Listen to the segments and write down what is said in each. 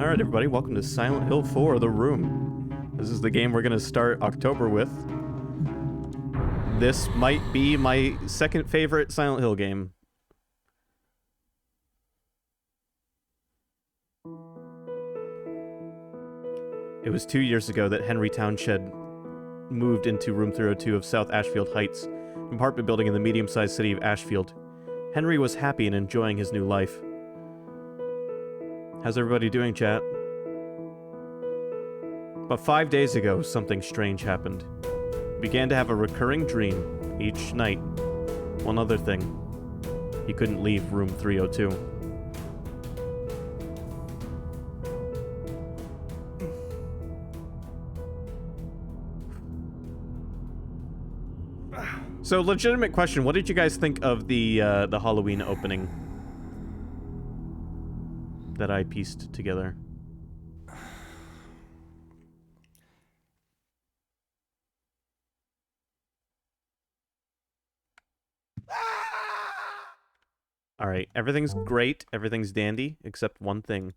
Alright everybody, welcome to Silent Hill 4, The Room. This is the game we're gonna start October with. This might be my second favorite Silent Hill game. It was 2 years ago that Henry Townshend moved into room 302 of South Ashfield Heights, an apartment building in the medium-sized city of Ashfield. Henry was happy and enjoying his new life. How's everybody doing, chat? But 5 days ago, something strange happened. He began to have a recurring dream each night. One other thing. He couldn't leave room 302. So, legitimate question, what did you guys think of the Halloween opening that I pieced together? Alright, everything's great, everything's dandy, except one thing.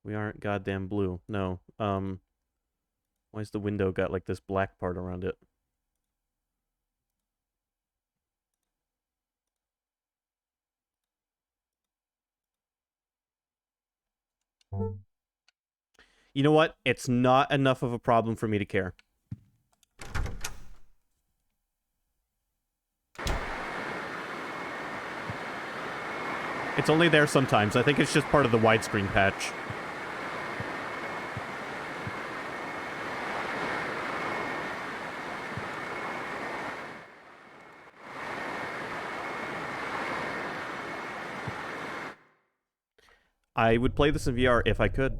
We aren't goddamn blue. No. Why's the window got like this black part around it? You know what? It's not enough of a problem for me to care. It's only there sometimes. I think it's just part of the widescreen patch. I would play this in VR if I could.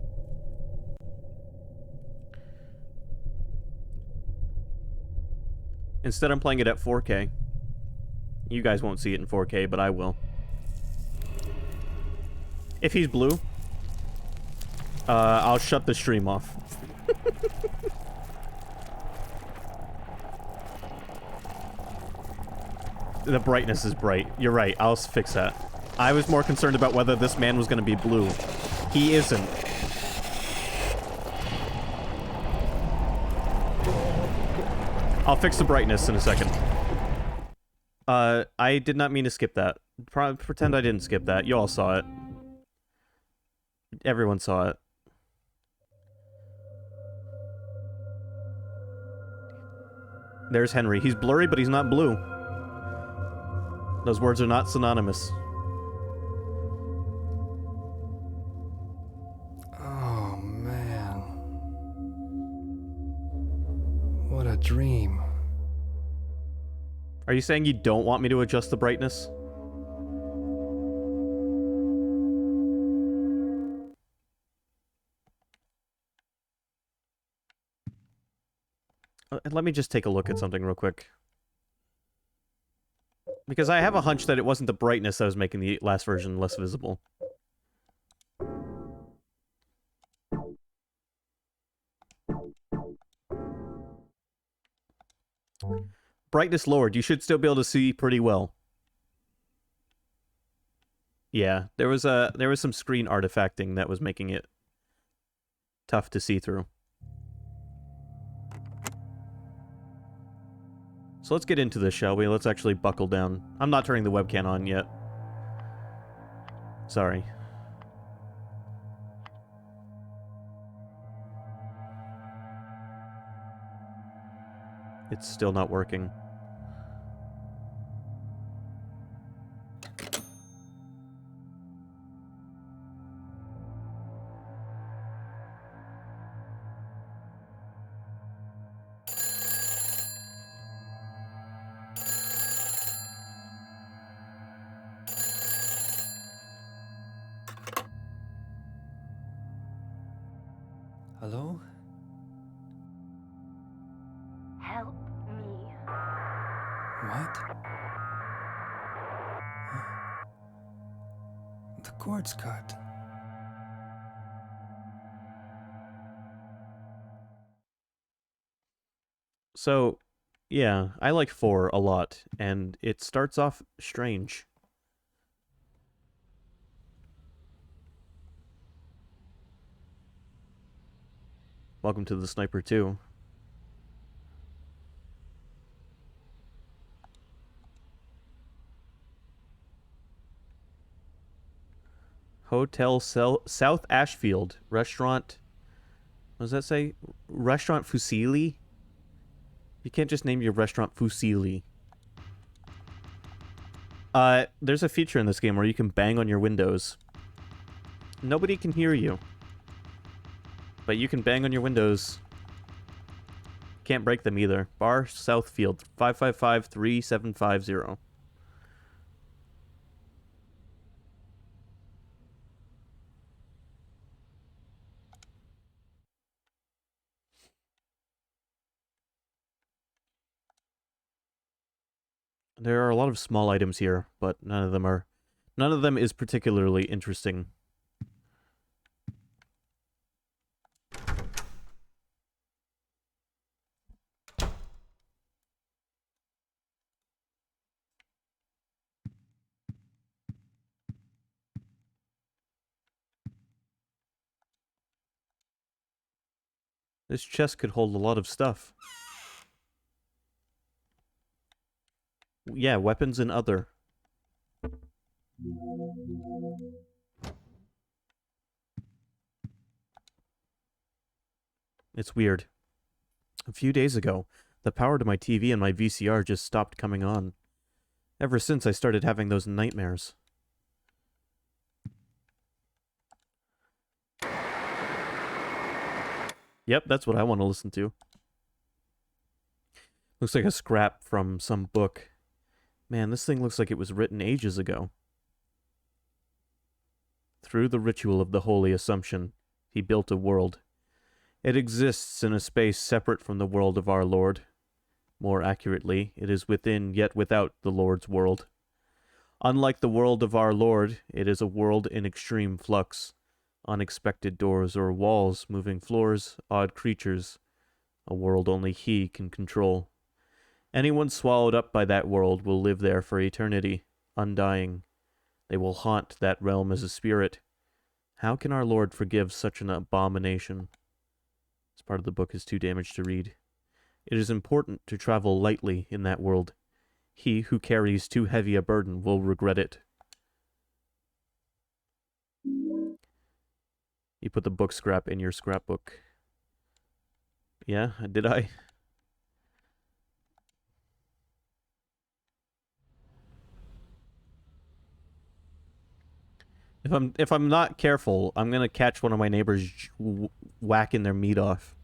Instead, I'm playing it at 4K. You guys won't see it in 4K, but I will. If he's blue, I'll shut the stream off. The brightness is bright. You're right, I'll fix that. I was more concerned about whether this man was going to be blue. He isn't. I'll fix the brightness in a second. I did not mean to skip that. Pretend I didn't skip that. You all saw it. Everyone saw it. There's Henry. He's blurry, but he's not blue. Those words are not synonymous. Oh, man. What a dream. Are you saying you don't want me to adjust the brightness? Let me just take a look at something real quick. Because I have a hunch that it wasn't the brightness that was making the last version less visible. Brightness lowered. You should still be able to see pretty well. Yeah, there was some screen artifacting that was making it tough to see through. So let's get into this, shall we? Let's actually buckle down. I'm not turning the webcam on yet. Sorry. It's still not working. Hello? Help me. What? The cord's cut. So, yeah, I like 4 a lot, and it starts off strange. Welcome to the Sniper 2. Hotel South Ashfield. Restaurant... What does that say? Restaurant Fusilli? You can't just name your restaurant Fusilli. There's a feature in this game where you can bang on your windows. Nobody can hear you. But you can bang on your windows. Can't break them either. Bar Southfield, 555-3750. There are a lot of small items here, but none of them is particularly interesting. This chest could hold a lot of stuff. Yeah, weapons and other. It's weird. A few days ago, the power to my TV and my VCR just stopped coming on. Ever since I started having those nightmares. Yep, that's what I want to listen to. Looks like a scrap from some book. Man, this thing looks like it was written ages ago. Through the ritual of the Holy Assumption, he built a world. It exists in a space separate from the world of our Lord. More accurately, it is within yet without the Lord's world. Unlike the world of our Lord, it is a world in extreme flux. Unexpected doors or walls, moving floors, odd creatures. A world only he can control. Anyone swallowed up by that world will live there for eternity, undying. They will haunt that realm as a spirit. How can our Lord forgive such an abomination? This part of the book is too damaged to read. It is important to travel lightly in that world. He who carries too heavy a burden will regret it. You put the book scrap in your scrapbook. Yeah, did I? If I'm not careful, I'm gonna catch one of my neighbors whacking their meat off.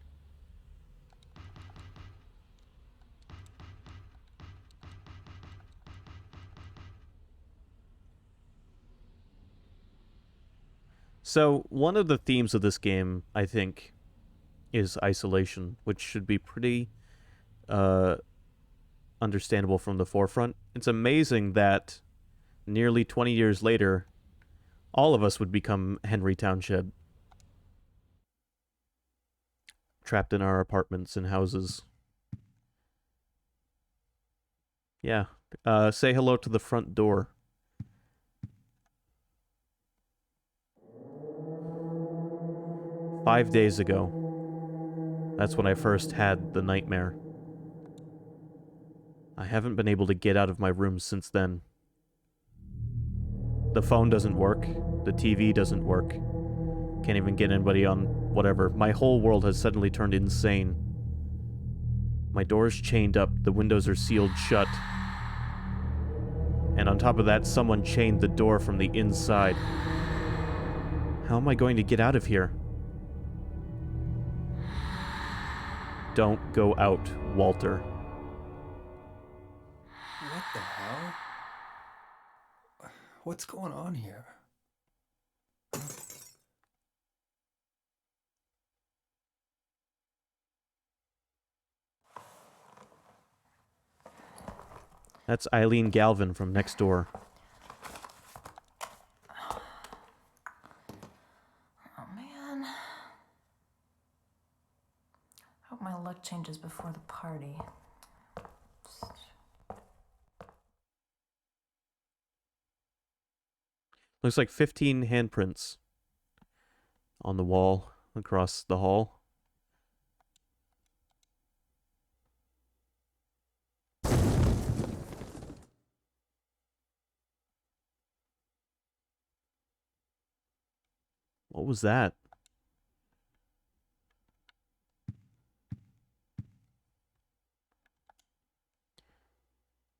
So, one of the themes of this game, I think, is isolation, which should be pretty understandable from the forefront. It's amazing that nearly 20 years later, all of us would become Henry Townshend. Trapped in our apartments and houses. Yeah. Say hello to the front door. "5 days ago. That's when I first had the nightmare. I haven't been able to get out of my room since then. The phone doesn't work. The TV doesn't work. Can't even get anybody on whatever. My whole world has suddenly turned insane. My door's chained up. The windows are sealed shut. And on top of that, someone chained the door from the inside. How am I going to get out of here? Don't go out, Walter." What the hell? What's going on here? That's Eileen Galvin from next door. Oh, man. hope my luck changes before the party. Looks like 15 handprints on the wall across the hall. What was that?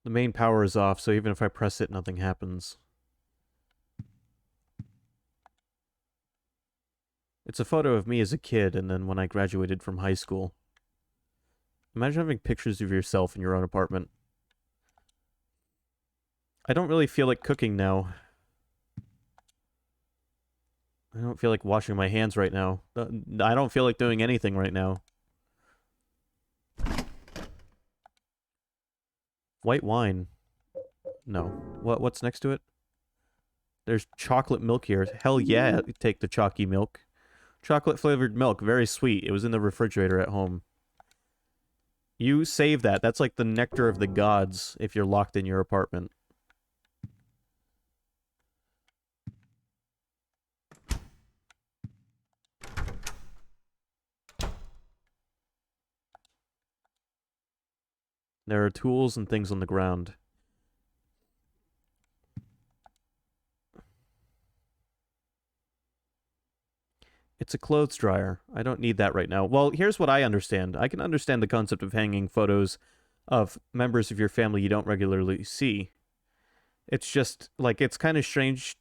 The main power is off, so even if I press it, nothing happens. It's a photo of me as a kid, and then when I graduated from high school. Imagine having pictures of yourself in your own apartment. I don't really feel like cooking now. I don't feel like washing my hands right now. I don't feel like doing anything right now. White wine. No. What's next to it? There's chocolate milk here. Hell yeah, take the chalky milk. Chocolate flavored milk, very sweet. It was in the refrigerator at home. You save that. That's like the nectar of the gods if you're locked in your apartment. There are tools and things on the ground. It's a clothes dryer. I don't need that right now. Well, here's what I understand. I can understand the concept of hanging photos of members of your family you don't regularly see. It's just, like, it's kind of strange.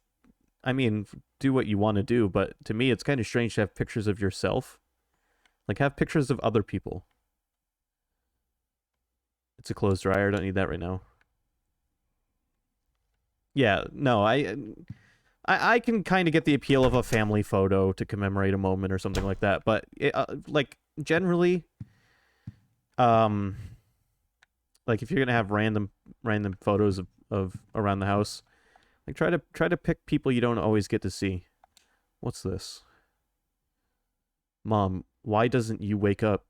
I mean, do what you want to do, but to me, it's kind of strange to have pictures of yourself. Like, have pictures of other people. It's a clothes dryer. I don't need that right now. Yeah, no, I can kind of get the appeal of a family photo to commemorate a moment or something like that, but like generally, like if you're gonna have random photos of around the house, like try to pick people you don't always get to see. What's this? Mom, why doesn't you wake up?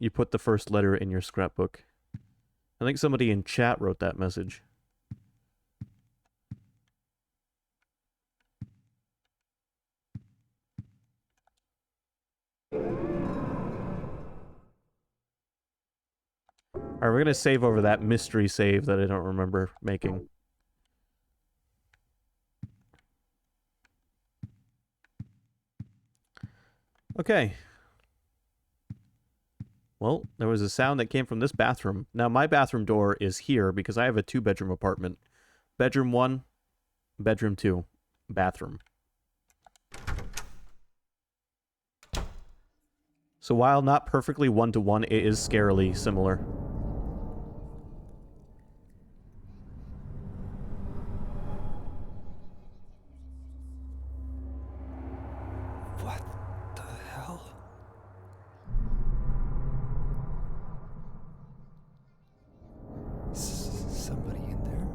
You put the first letter in your scrapbook. I think somebody in chat wrote that message. Alright, we're gonna save over that mystery save that I don't remember making. Okay. Well, there was a sound that came from this bathroom. Now, my bathroom door is here because I have a 2-bedroom apartment. Bedroom 1, bedroom 2, bathroom. So while not perfectly one-to-one, it is scarily similar. What the hell? Somebody in there?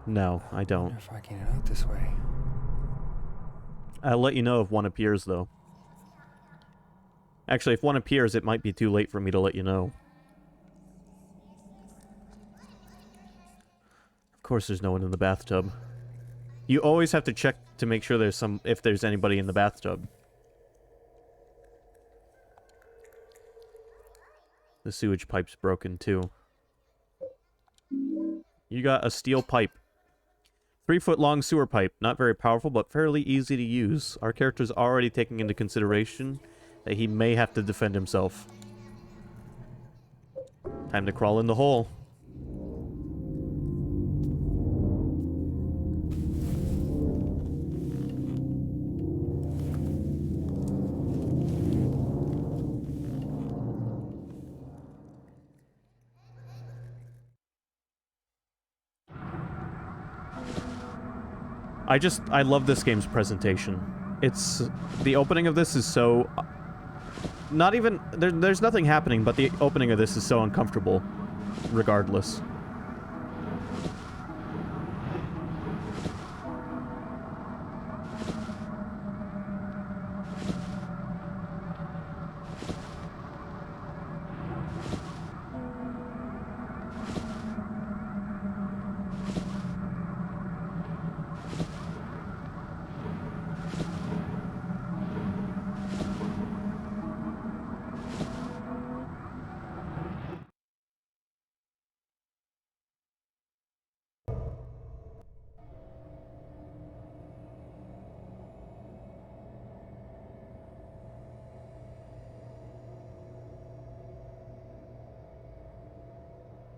No, I I don't. wonder if I can get out this way. I'll let you know if one appears, though. Actually, if one appears, it might be too late for me to let you know. Of course there's no one in the bathtub. You always have to check to make sure if there's anybody in the bathtub. The sewage pipe's broken, too. You got a steel pipe. 3-foot-long sewer pipe. Not very powerful, but fairly easy to use. Our character's already taking into consideration that he may have to defend himself. Time to crawl in the hole. I love this game's presentation. The opening of this is so... Not even... There's nothing happening, but the opening of this is so uncomfortable. regardless.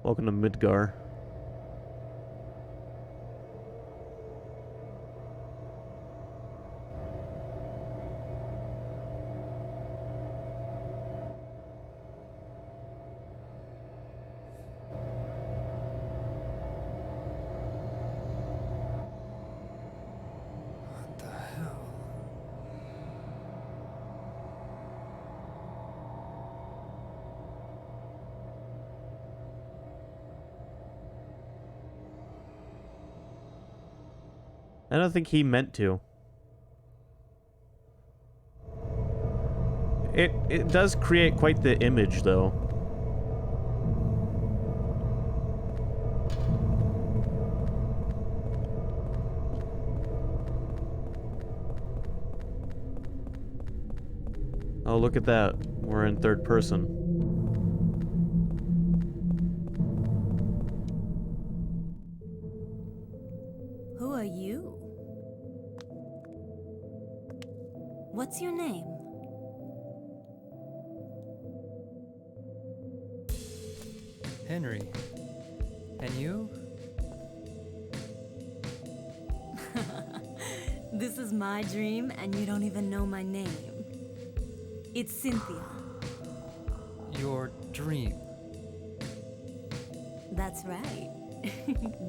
Welcome to Midgar. What the hell? I don't think he meant to. It does create quite the image, though. Oh, look at that. We're in third person. Who are you? What's your name? Henry. And you? This is my dream, and you don't even know my name. It's Cynthia. Your dream. That's right.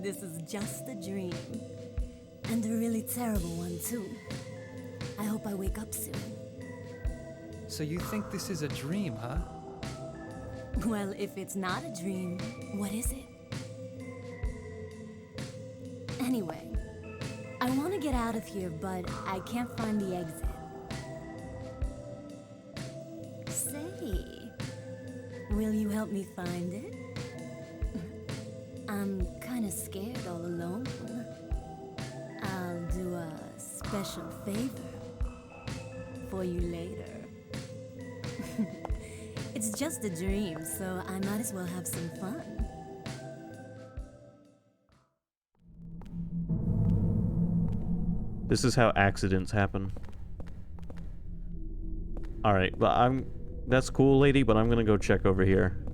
This is just a dream. And a really terrible one, too. I hope I wake up soon. So you think this is a dream, huh? Well, if it's not a dream, what is it? Anyway, I want to get out of here, but I can't find the exit. Say, will you help me find it? I'm kind of scared all alone. I'll do a special favor for you later. It's just a dream, so I might as well have some fun. This is how accidents happen. Alright, well, that's cool, lady, but I'm gonna go check over here.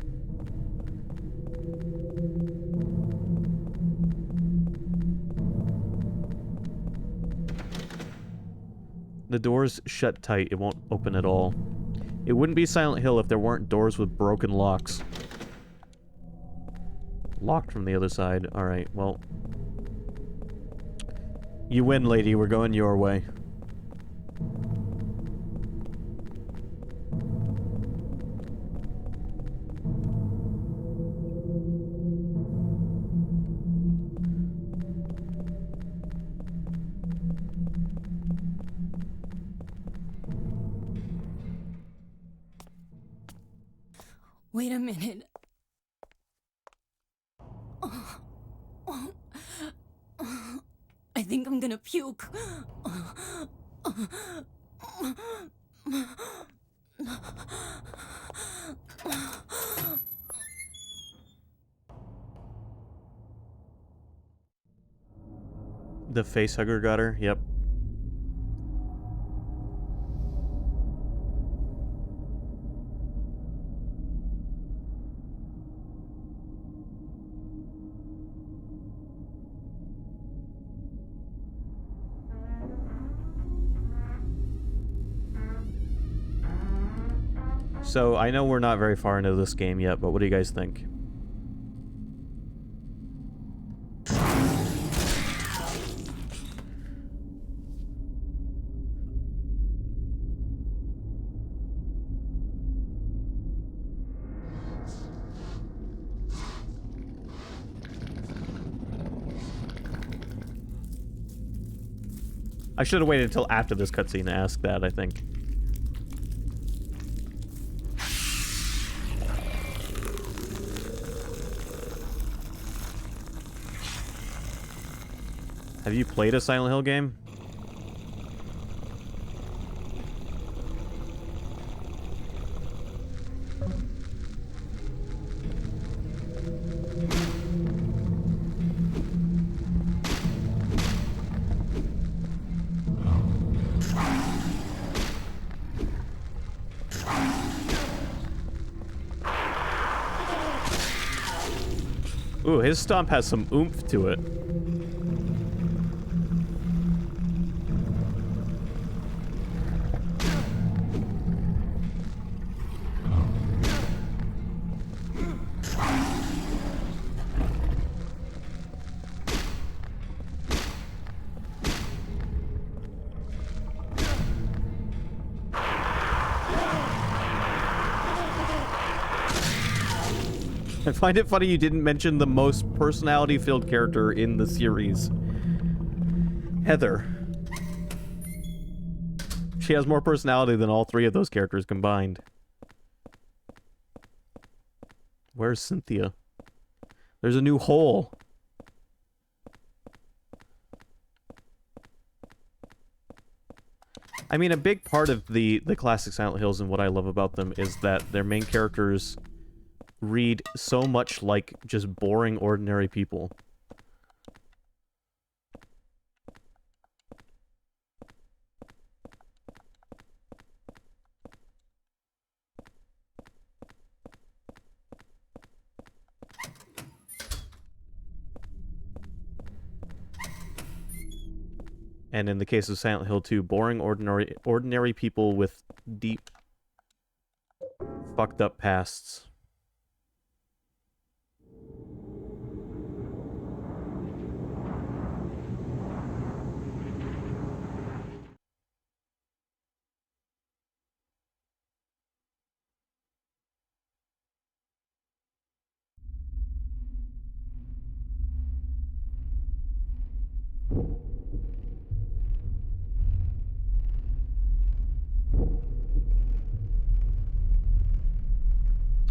The door's shut tight. It won't open at all. It wouldn't be Silent Hill if there weren't doors with broken locks. Locked from the other side. Alright, well. You win, lady. We're going your way. Wait a minute. I think I'm gonna puke. The facehugger got her? Yep. So, I know we're not very far into this game yet, but what do you guys think? I should have waited until after this cutscene to ask that, I think. Have you played a Silent Hill game? Ooh, his stomp has some oomph to it. I find it funny you didn't mention the most personality-filled character in the series. Heather. She has more personality than all three of those characters combined. Where's Cynthia? There's a new hole. I mean, a big part of the classic Silent Hills and what I love about them is that their main characters read so much like just boring, ordinary people. And in the case of Silent Hill 2, boring, ordinary people with deep, fucked up pasts.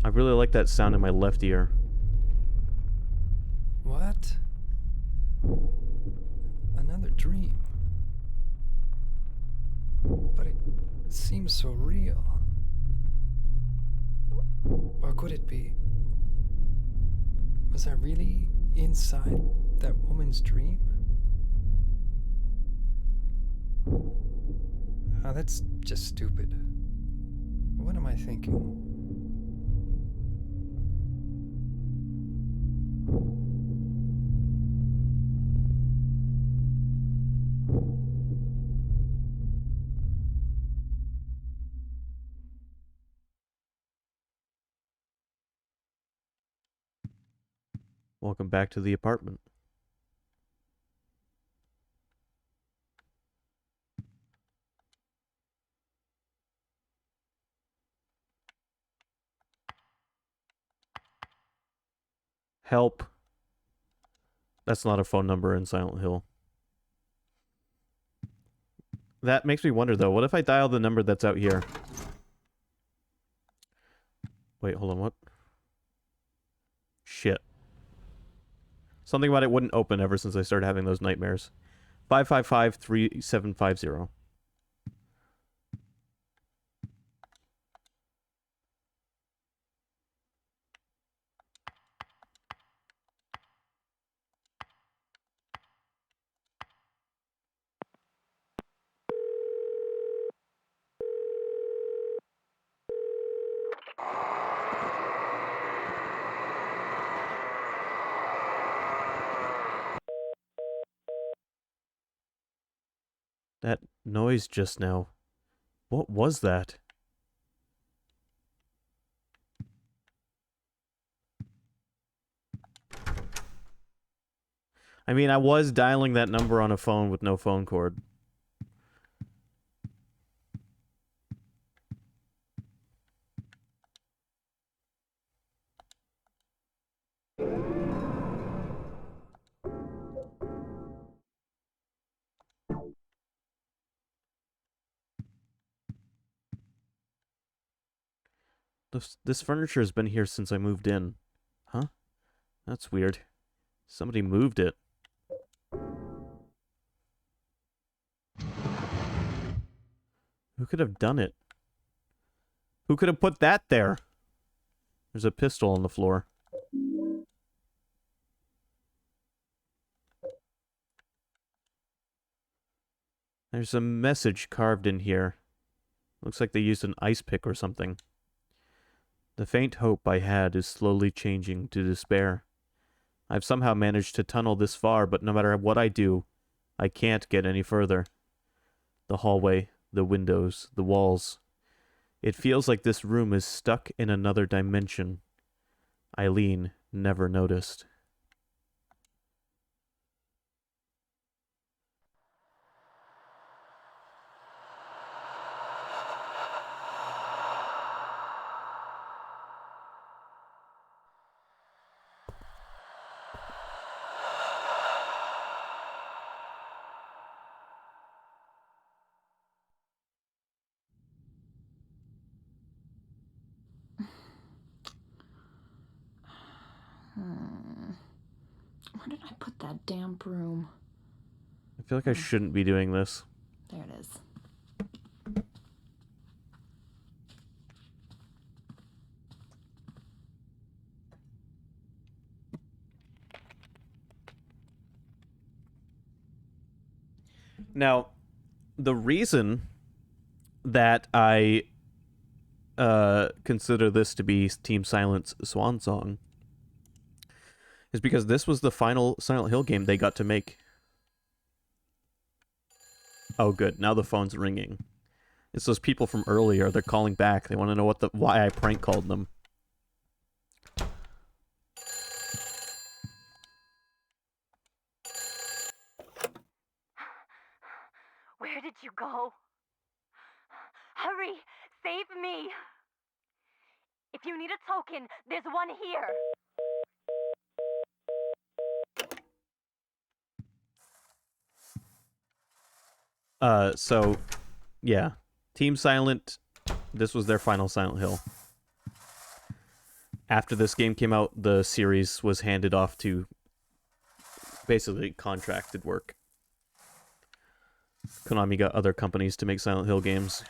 I really like that sound in my left ear. What? Another dream. But it seems so real. Or could it be? Was I really inside that woman's dream? Oh, that's just stupid. What am I thinking? Welcome back to the apartment. Help. That's not a phone number in Silent Hill. That makes me wonder, though. What if I dial the number that's out here? Wait, hold on, what? Shit. Something about it wouldn't open ever since I started having those nightmares. 555-3750. That noise just now. What was that? I mean, I was dialing that number on a phone with no phone cord. This furniture has been here since I moved in. Huh? That's weird. Somebody moved it. Who could have done it? Who could have put that there? There's a pistol on the floor. There's a message carved in here. Looks like they used an ice pick or something. The faint hope I had is slowly changing to despair. I've somehow managed to tunnel this far, but no matter what I do, I can't get any further. The hallway, the windows, the walls. It feels like this room is stuck in another dimension. Eileen never noticed. Where did I put that damn broom? I feel like I shouldn't be doing this. There it is. Now, the reason that I consider this to be Team Silent's swan song is because this was the final Silent Hill game they got to make. Oh, good. Now the phone's ringing. It's those people from earlier. They're calling back. They want to know why I prank called them. Where did you go? Hurry! Save me! If you need a token, there's one here. So, yeah. Team Silent, this was their final Silent Hill. After this game came out, the series was handed off to basically contracted work. Konami got other companies to make Silent Hill games.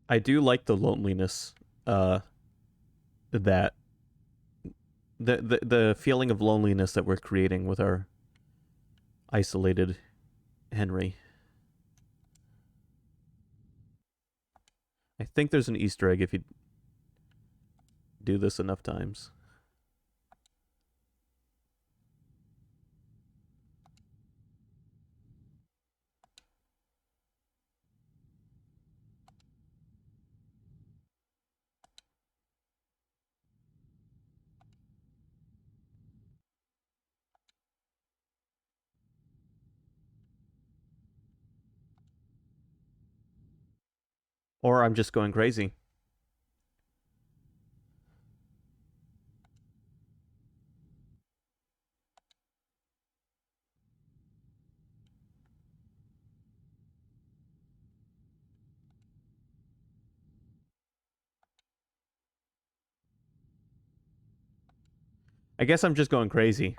I do like the loneliness, that the feeling of loneliness that we're creating with our isolated Henry. I think there's an Easter egg if you do this enough times. Or I'm just going crazy. I guess I'm just going crazy.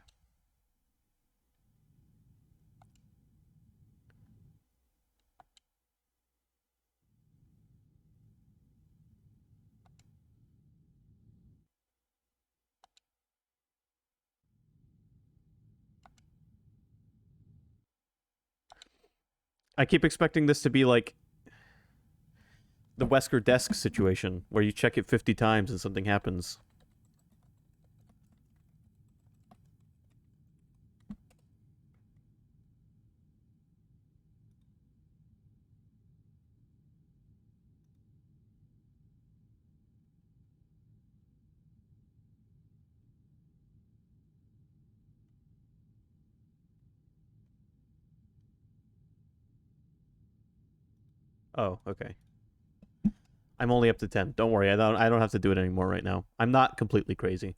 I keep expecting this to be like the Wesker desk situation, where you check it 50 times and something happens. Oh, okay. I'm only up to 10. Don't worry, I don't have to do it anymore right now. I'm not completely crazy.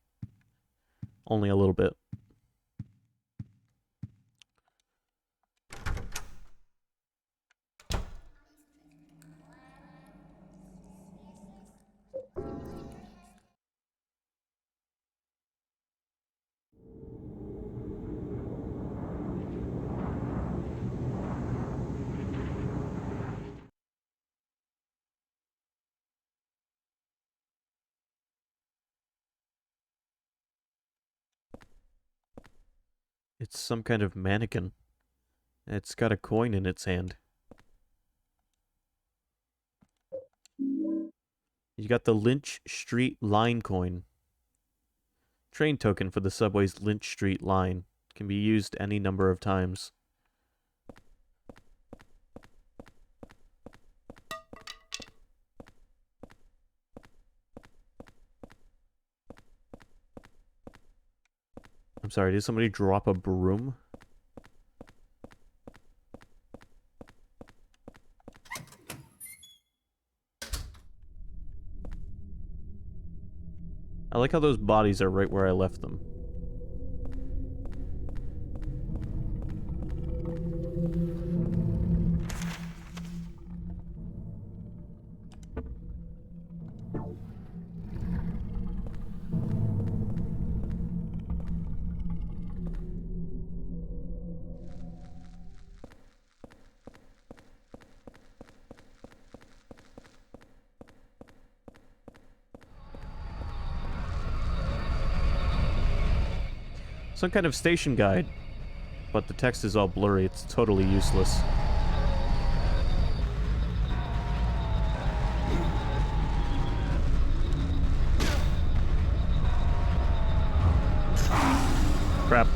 Only a little bit. It's some kind of mannequin. It's got a coin in its hand. You got the Lynch Street Line coin. Train token for the subway's Lynch Street line. Can be used any number of times. I'm sorry, did somebody drop a broom? I like how those bodies are right where I left them. Some kind of station guide, but the text is all blurry. It's totally useless. Crap.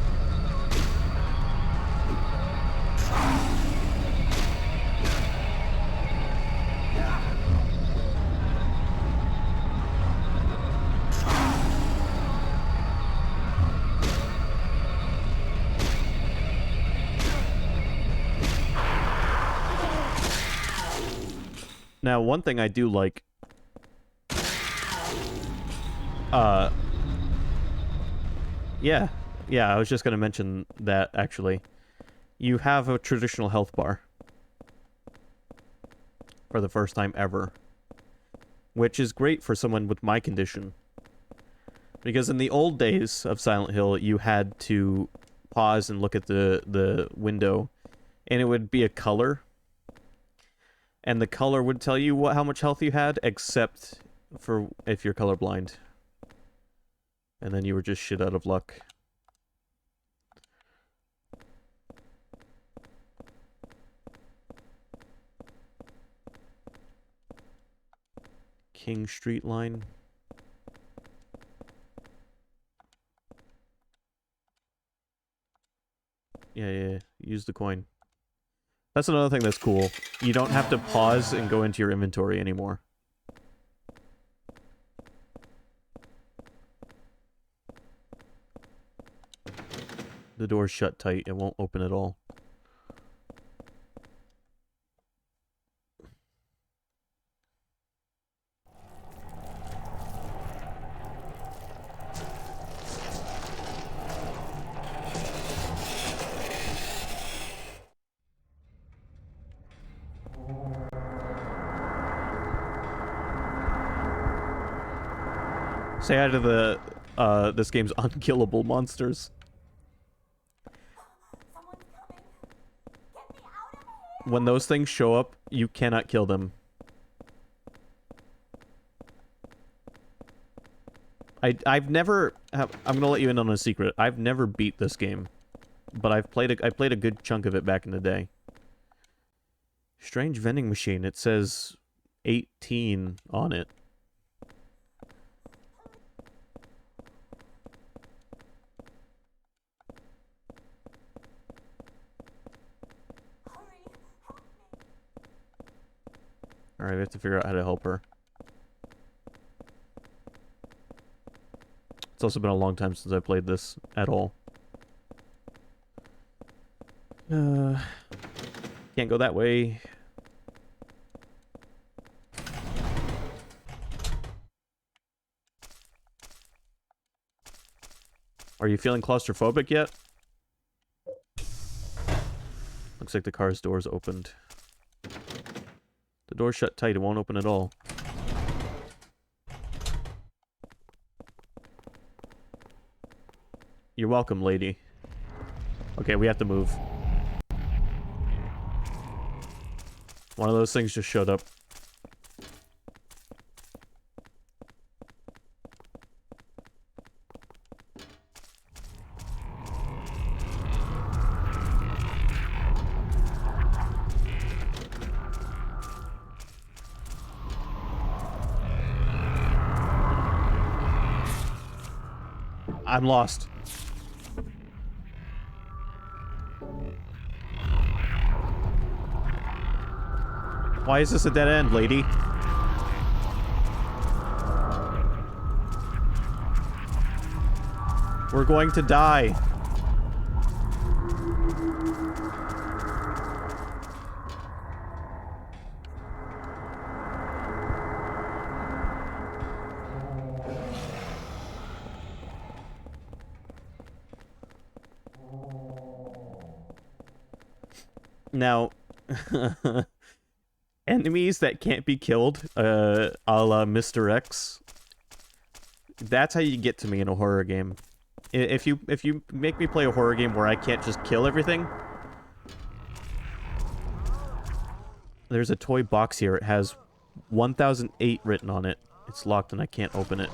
Now, one thing I do like... Yeah, I was just gonna mention that, actually. You have a traditional health bar. For the first time ever. Which is great for someone with my condition. Because in the old days of Silent Hill, you had to pause and look at the window, and it would be a color. And the color would tell you how much health you had, except for if you're colorblind. And then you were just shit out of luck. King Street line. Yeah. Use the coin. That's another thing that's cool. You don't have to pause and go into your inventory anymore. The door's shut tight. It won't open at all. Say hi to the, this game's unkillable monsters. When those things show up, you cannot kill them. I've never... I'm gonna let you in on a secret. I've never beat this game. But I played a good chunk of it back in the day. Strange vending machine. It says 18 on it. Alright, we have to figure out how to help her. It's also been a long time since I played this at all. Can't go that way. Are you feeling claustrophobic yet? Looks like the car's door's opened. The door's shut tight, it won't open at all. You're welcome, lady. Okay, we have to move. One of those things just showed up. I'm lost. Why is this a dead end, lady? We're going to die. Now, enemies that can't be killed, a la Mr. X, that's how you get to me in a horror game. If you make me play a horror game where I can't just kill everything... There's a toy box here. It has 1008 written on it. It's locked and I can't open it.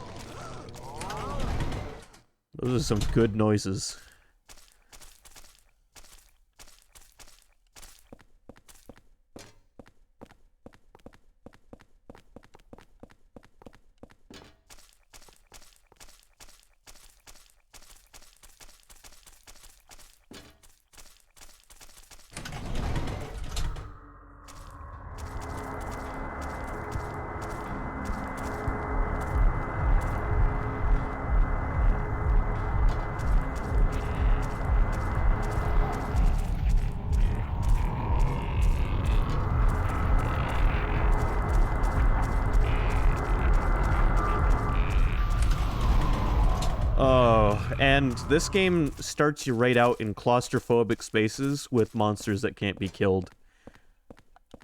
Those are some good noises. And this game starts you right out in claustrophobic spaces with monsters that can't be killed.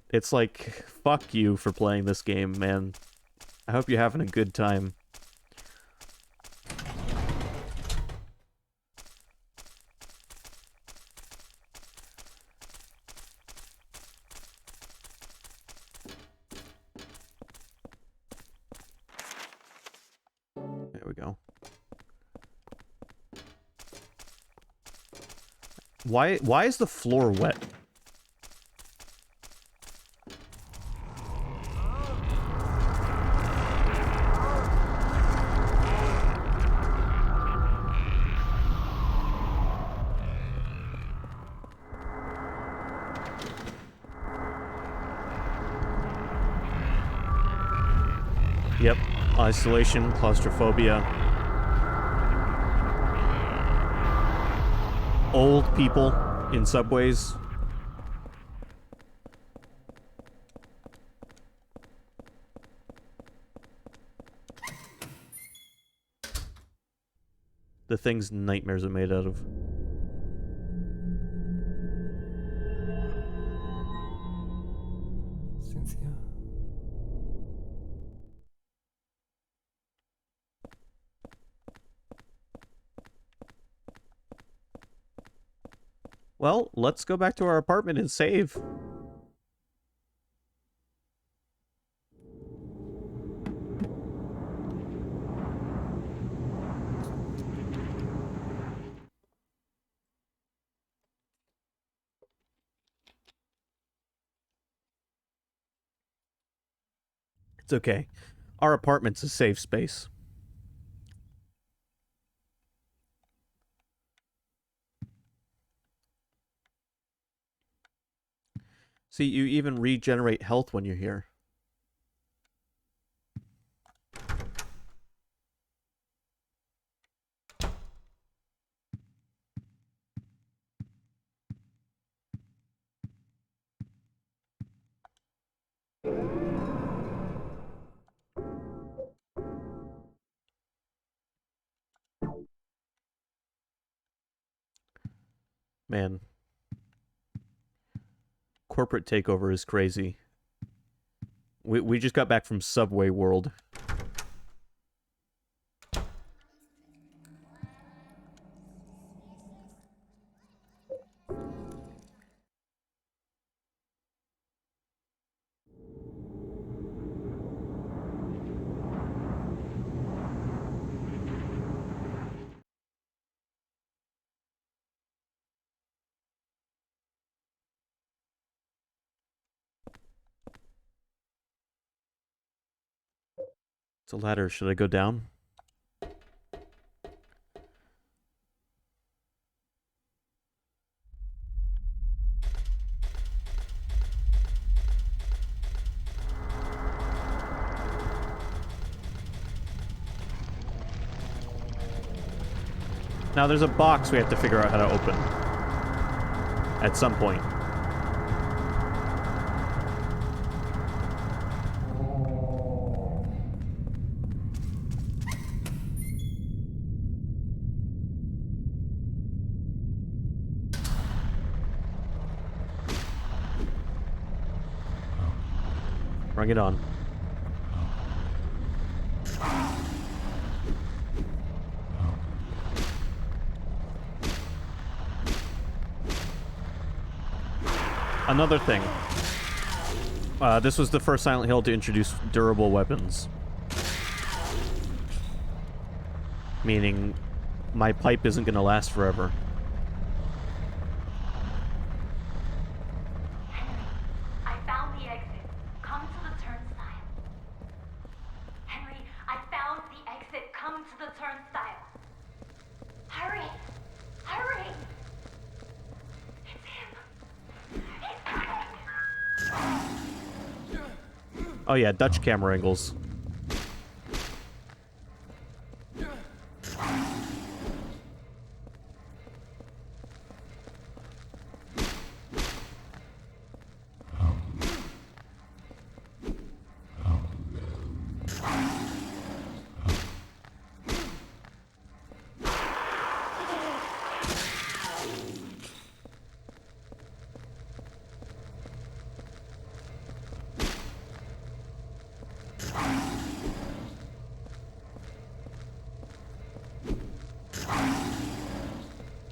It's like, fuck you for playing this game, man. I hope you're having a good time. There we go. Why is the floor wet? Yep, isolation, claustrophobia. Old people in subways. The things nightmares are made out of. Cynthia. Well, let's go back to our apartment and save. It's okay. Our apartment's a safe space. See, you even regenerate health when you're here. Man. Corporate takeover is crazy. We just got back from Subway World. It's a ladder. Should I go down? Now there's a box we have to figure out how to open. At some point. Bring it on. Another thing. This was the first Silent Hill to introduce durable weapons. Meaning, my pipe isn't going to last forever. I found the exit. Come to the turnstile. Henry, I found the exit. Come to the turnstile. Hurry! Hurry! It's him. He's coming! Oh yeah, Dutch camera angles.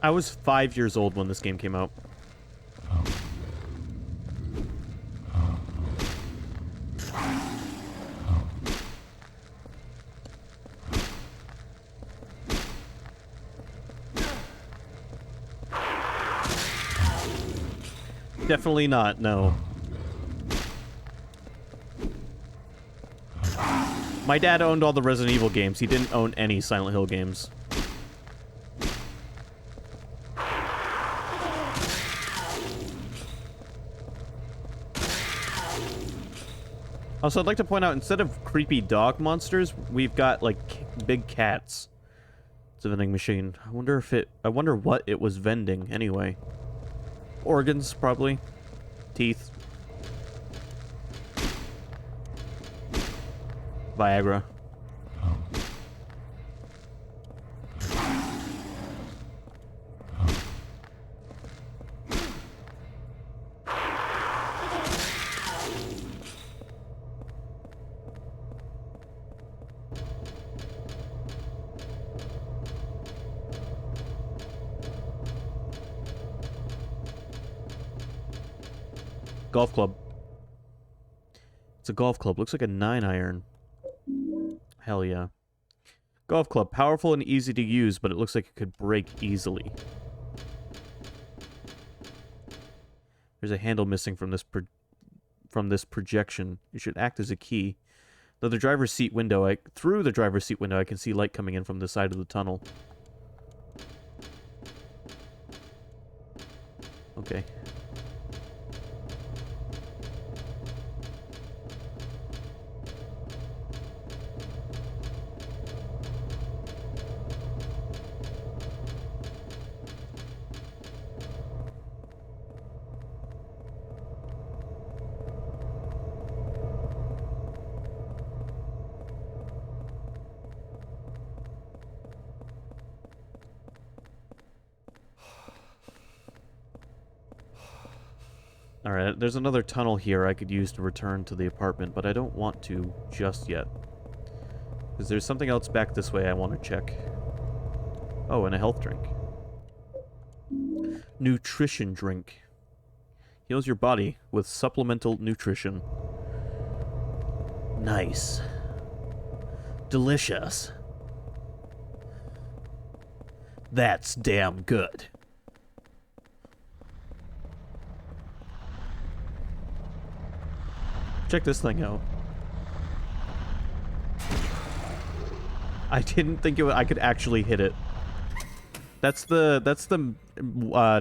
I was 5 years old when this game came out. Definitely not, no. My dad owned all the Resident Evil games. He didn't own any Silent Hill games. Also, I'd like to point out, instead of creepy dog monsters, we've got, like, big cats. It's a vending machine. I wonder what it was vending, anyway. Organs, probably. Teeth. Viagra. Golf club. It's a golf club. Looks like a 9-iron. Hell yeah. Golf club. Powerful and easy to use, but it looks like it could break easily. There's a handle missing from this projection. It should act as a key. Through the driver's seat window, I can see light coming in from the side of the tunnel. Okay. Alright, there's another tunnel here I could use to return to the apartment, but I don't want to just yet. Because there's something else back this way I want to check. Oh, and a health drink. Nutrition drink. Heals your body with supplemental nutrition. Nice. Delicious. That's damn good. Check this thing out. I didn't think I could actually hit it. That's the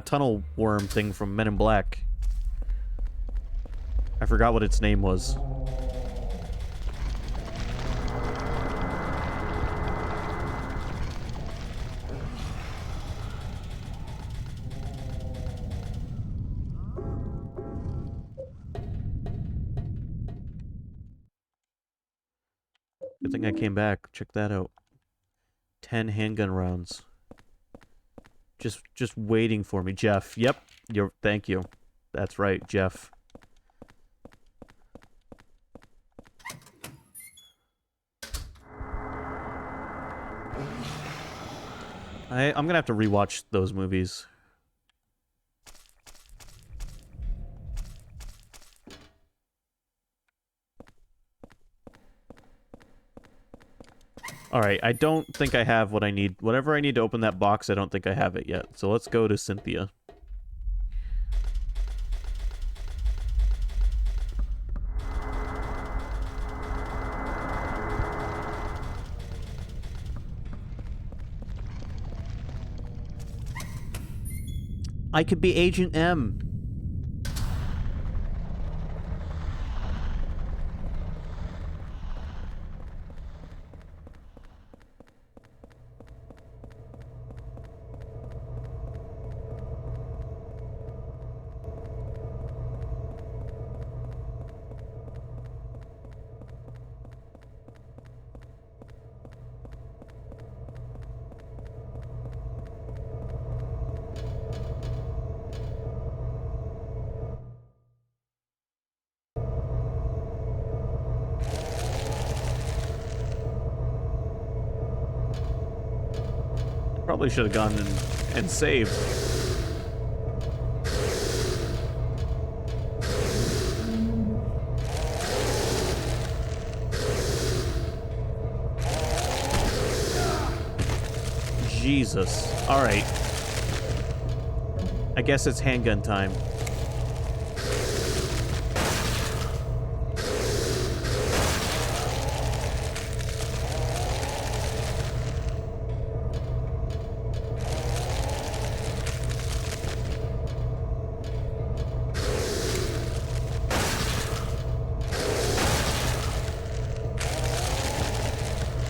tunnel worm thing from Men in Black. I forgot what its name was. Good thing I came back. Check that out. 10 handgun rounds. Just waiting for me, Jeff. Yep. Thank you. That's right, Jeff. I'm gonna have to rewatch those movies. Alright, I don't think I have what I need. Whatever I need to open that box, I don't think I have it yet. So let's go to Cynthia. I could be Agent M. Probably should have gone and saved. Jesus. Alright. I guess it's handgun time.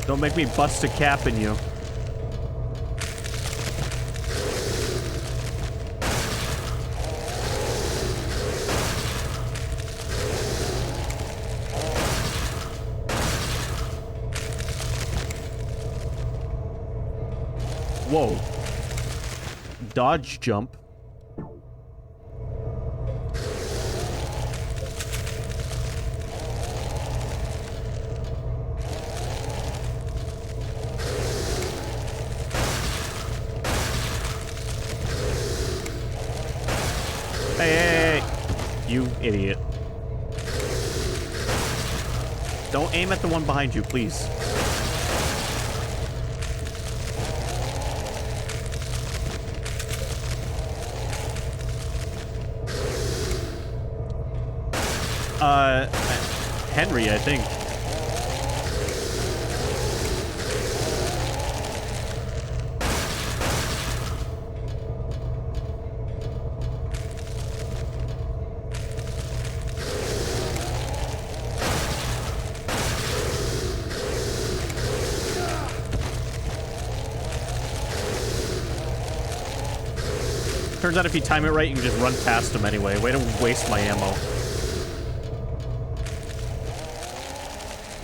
Don't make me bust a cap in you. Whoa. Dodge jump. Hey, you idiot. Don't aim at the one behind you, please. Henry, I think. Turns out if you time it right, you can just run past him anyway. Way to waste my ammo.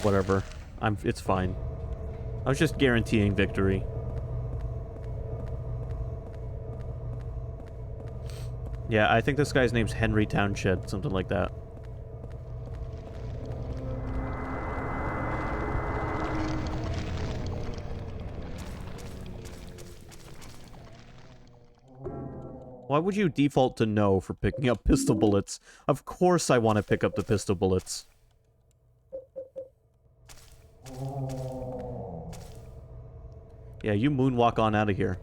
Whatever. It's fine. I was just guaranteeing victory. Yeah, I think this guy's name's Henry Townshend, something like that. Why would you default to no for picking up pistol bullets? Of course I want to pick up the pistol bullets. Yeah, you moonwalk on out of here.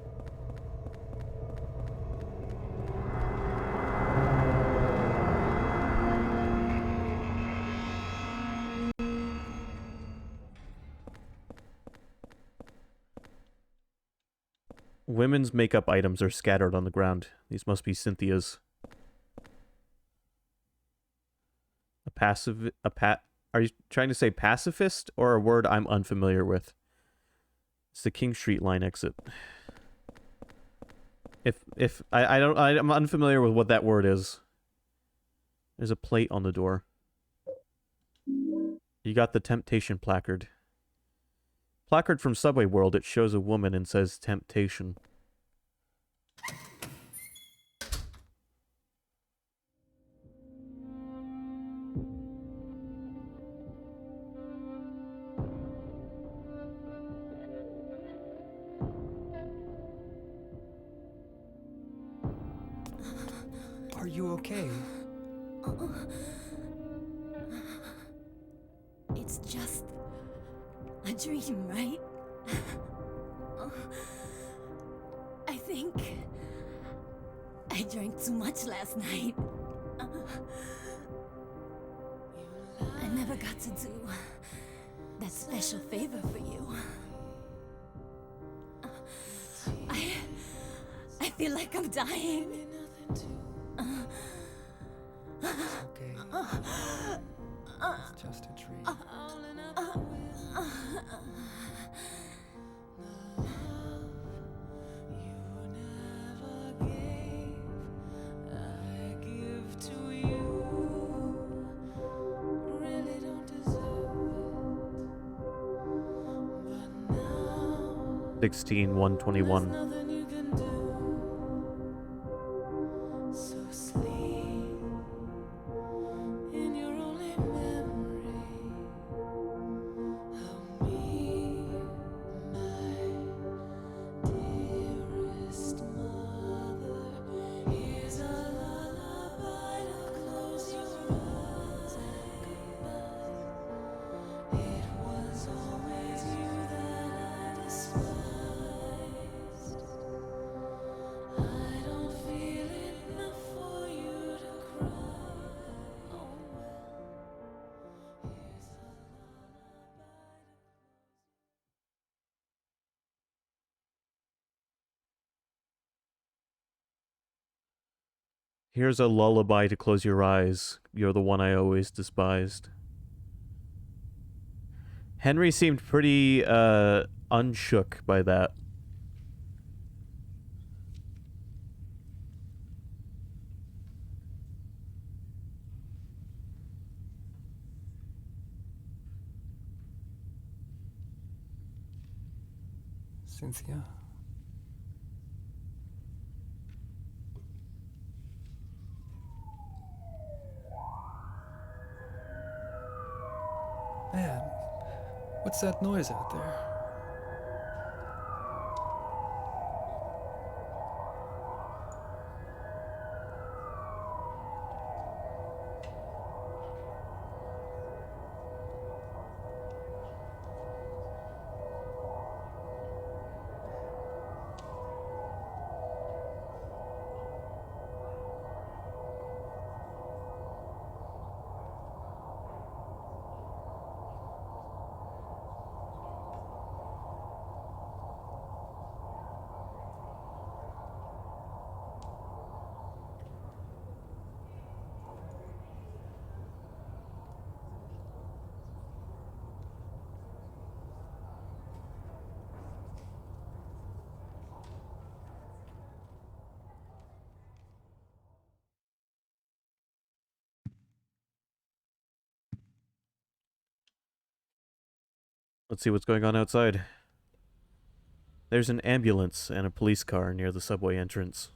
Women's makeup items are scattered on the ground. These must be Cynthia's. Are you trying to say pacifist or a word I'm unfamiliar with? It's the King Street line exit. I'm unfamiliar with what that word is. There's a plate on the door. You got the Temptation placard. Placard from Subway World. It shows a woman and says Temptation. Are you okay? It's just a dream, right? I think I drank too much last night. I never got to do that special favor for you. I feel like I'm dying. It's okay. It's just a dream. Now 16-121. Here's a lullaby to close your eyes. You're the one I always despised. Henry seemed pretty, unshook by that. Cynthia? Man, what's that noise out there? Let's see what's going on outside. There's an ambulance and a police car near the subway entrance.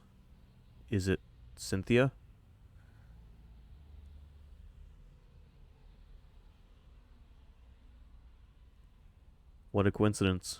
Is it Cynthia? What a coincidence.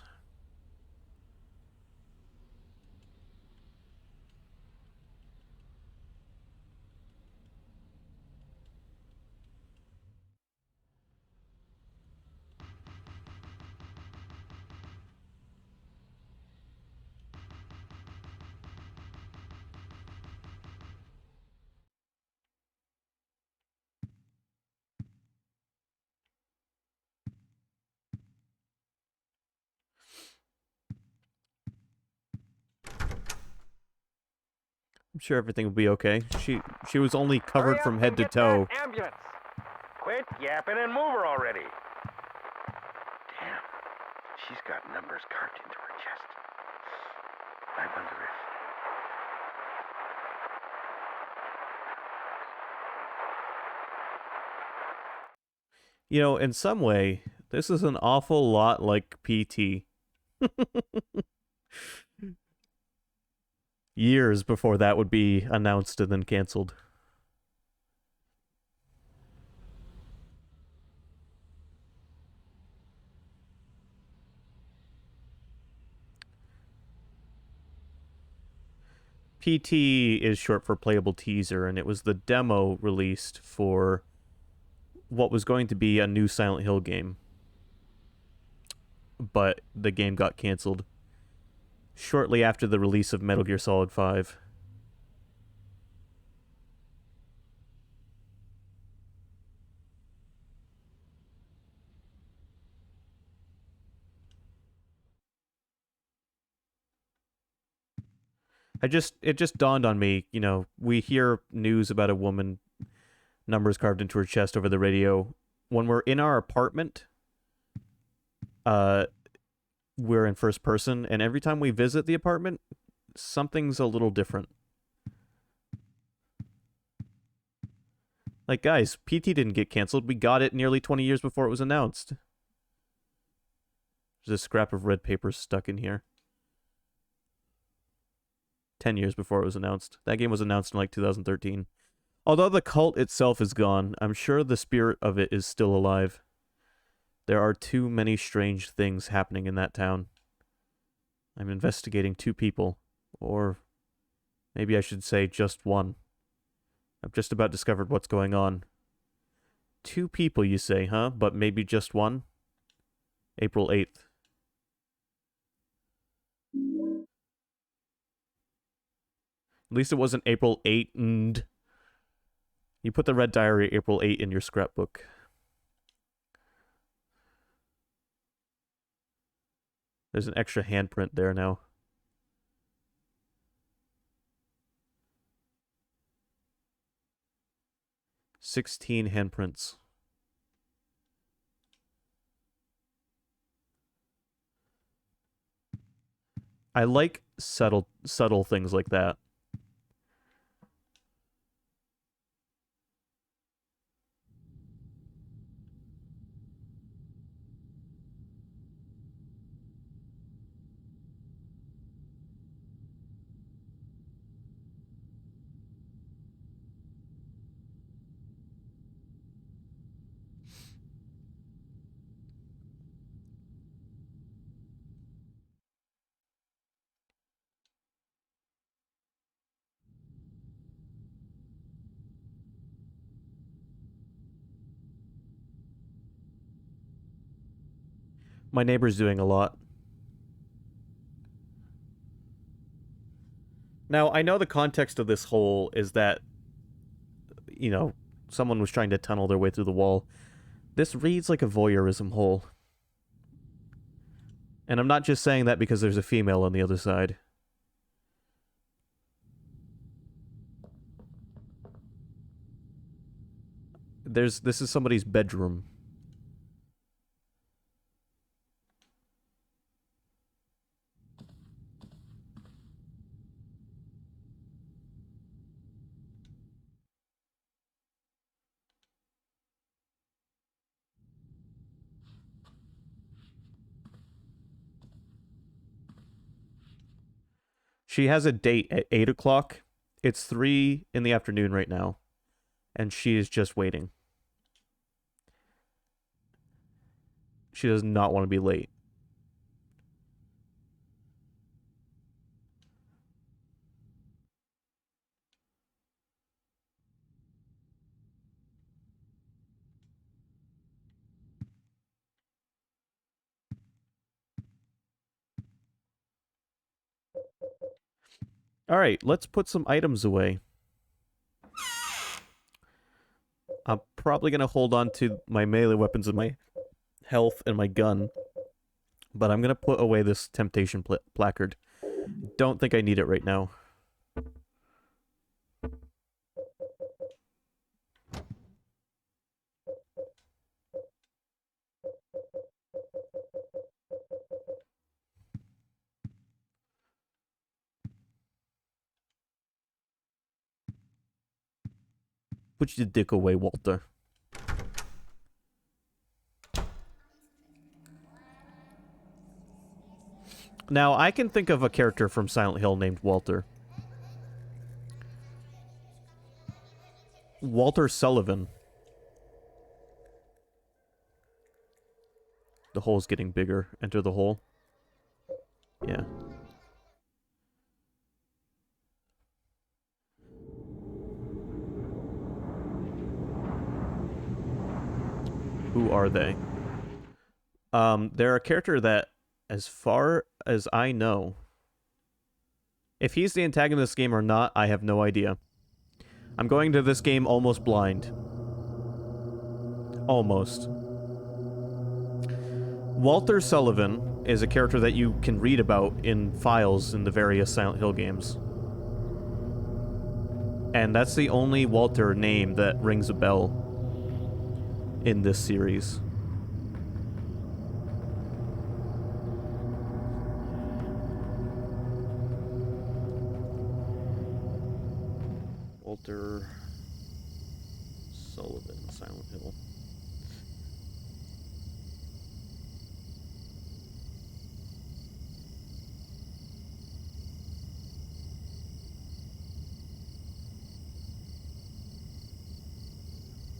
I'm sure everything will be okay. She was only covered from head to toe. Ambulance! Quit yapping and move her already. Damn, she's got numbers carved into her chest. I wonder if... You know, in some way, this is an awful lot like PT. Years before that would be announced and then canceled. PT is short for playable teaser, and it was the demo released for what was going to be a new Silent Hill game. But the game got canceled shortly after the release of Metal Gear Solid 5. It just dawned on me, you know, we hear news about a woman, numbers carved into her chest over the radio. When we're in our apartment, we're in first person, and every time we visit the apartment, something's a little different. Like, guys, PT didn't get canceled. We got it nearly 20 years before it was announced. There's a scrap of red paper stuck in here. 10 years before it was announced. That game was announced in like 2013. Although the cult itself is gone, I'm sure the spirit of it is still alive. There are too many strange things happening in that town. I'm investigating 2 people. Or maybe I should say just 1. I've just about discovered what's going on. 2 people, you say, huh? But maybe just 1? April 8th. At least it wasn't April 8th. And you put the red diary April 8 in your scrapbook. There's an extra handprint there now. "16 handprints. I like subtle things like that. My neighbor's doing a lot. Now, I know the context of this hole is that, you know, someone was trying to tunnel their way through the wall. This reads like a voyeurism hole. And I'm not just saying that because there's a female on the other side. This is somebody's bedroom. She has a date at 8 o'clock, It's 3 in the afternoon right now, and she is just waiting. She does not want to be late. All right, let's put some items away. I'm probably going to hold on to my melee weapons and my health and my gun. But I'm going to put away this temptation placard. Don't think I need it right now. Put your dick away, Walter. Now, I can think of a character from Silent Hill named Walter. Walter Sullivan. The hole's getting bigger. Enter the hole. Yeah. Who are they? They're a character that, as far as I know, if he's the antagonist of this game or not, I have no idea. I'm going to this game almost blind. Almost. Walter Sullivan is a character that you can read about in files in the various Silent Hill games. And that's the only Walter name that rings a bell in this series. Walter Sullivan, Silent Hill.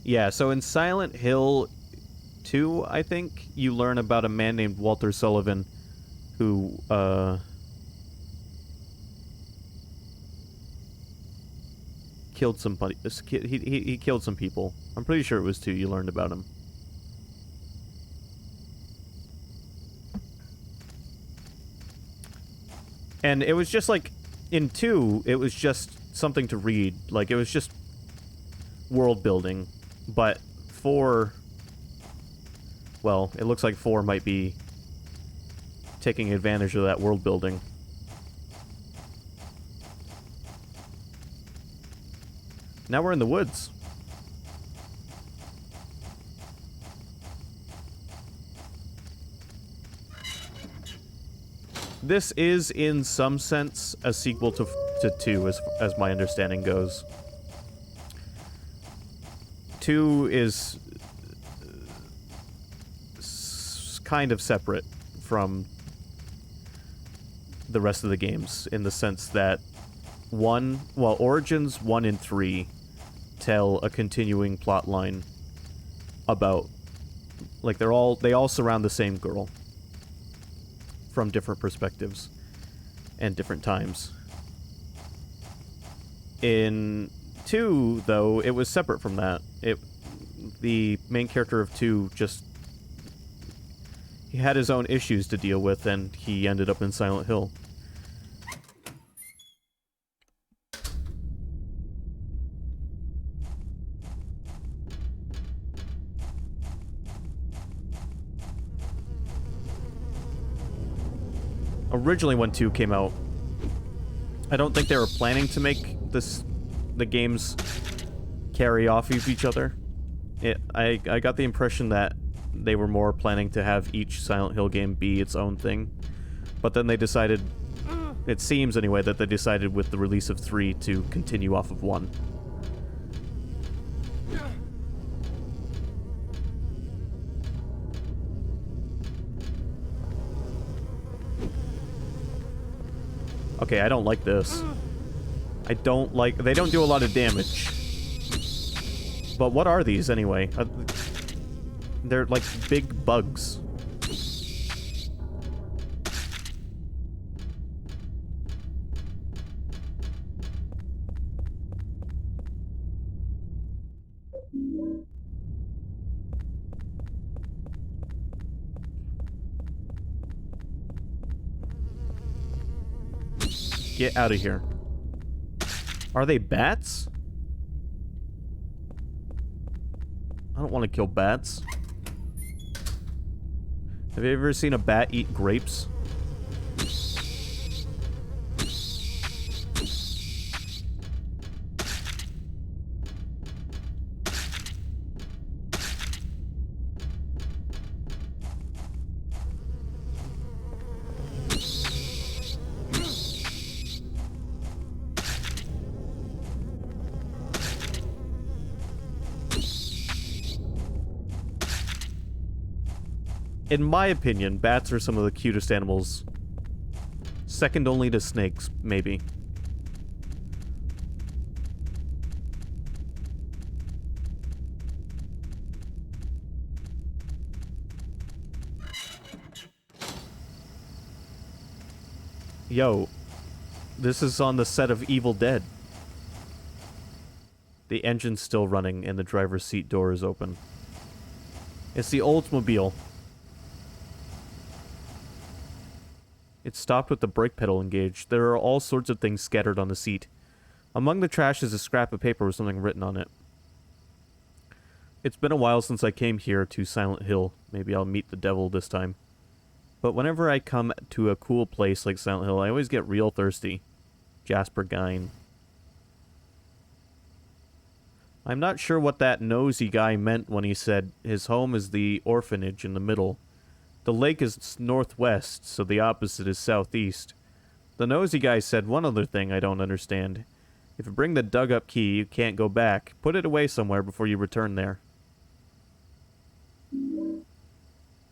Yeah, so in Silent Hill 2, I think, you learn about a man named Walter Sullivan who, killed somebody. He killed some people. I'm pretty sure it was 2 you learned about him. And it was just like, in 2, it was just something to read. Like, it was just world building. But 4, well, it looks like 4 might be taking advantage of that world building. Now we're in the woods. This is, in some sense, a sequel to 2, as my understanding goes. 2 is kind of separate from the rest of the games, in the sense that Origins 1 and 3 tell a continuing plot line about, like, they all surround the same girl from different perspectives and different times. In 2, though, it was separate from that. The main character of 2 he had his own issues to deal with, and he ended up in Silent Hill. Originally, when 2 came out, I don't think they were planning to make the games carry off of each other. I got the impression that they were more planning to have each Silent Hill game be its own thing. But then they decided, it seems anyway, that they decided with the release of 3 to continue off of 1. Okay, I don't like this. I don't like... They don't do a lot of damage. But what are these, anyway? They're like big bugs. Get out of here. Are they bats? I don't want to kill bats. Have you ever seen a bat eat grapes? In my opinion, bats are some of the cutest animals. Second only to snakes, maybe. Yo, this is on the set of Evil Dead. The engine's still running and the driver's seat door is open. It's the Oldsmobile. It stopped with the brake pedal engaged. There are all sorts of things scattered on the seat. Among the trash is a scrap of paper with something written on it. It's been a while since I came here to Silent Hill. Maybe I'll meet the devil this time. But whenever I come to a cool place like Silent Hill, I always get real thirsty. Jasper Gine. I'm not sure what that nosy guy meant when he said his home is the orphanage in the middle. The lake is northwest, so the opposite is southeast. The nosy guy said one other thing I don't understand. If you bring the dug-up key, you can't go back. Put it away somewhere before you return there. You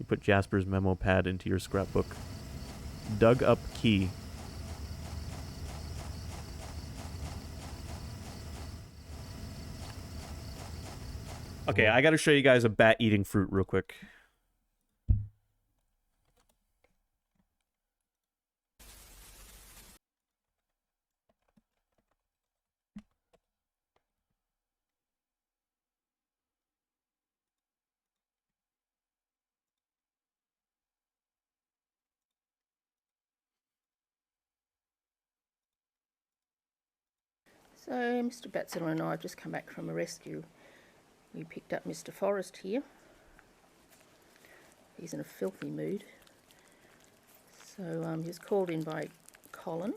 put Jasper's memo pad into your scrapbook. Dug-up key. Okay, I gotta show you guys a bat eating fruit real quick. So Mr. Batzel and I have just come back from a rescue. We picked up Mr. Forrest here. He's in a filthy mood. So he was called in by Colin.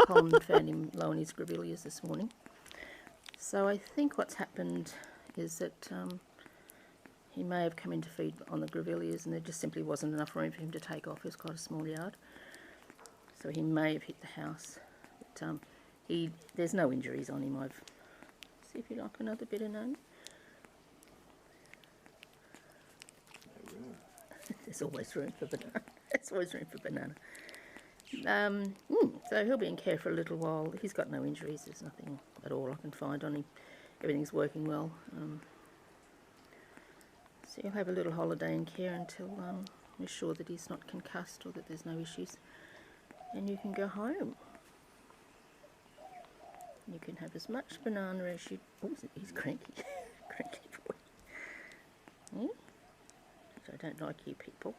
Colin found him low in his grevilleas this morning. So I think what's happened is that he may have come in to feed on the grevilleas and there just simply wasn't enough room for him to take off. It was quite a small yard. So he may have hit the house. But there's no injuries on him. See if you like another bit of none. There's always room for banana. There's always room for banana. So he'll be in care for a little while. He's got no injuries. There's nothing at all I can find on him. Everything's working well. So he'll have a little holiday in care until we're sure that he's not concussed or that there's no issues. And you can go home. You can have as much banana as you... Oh, he's cranky. Cranky boy. So I don't like you people.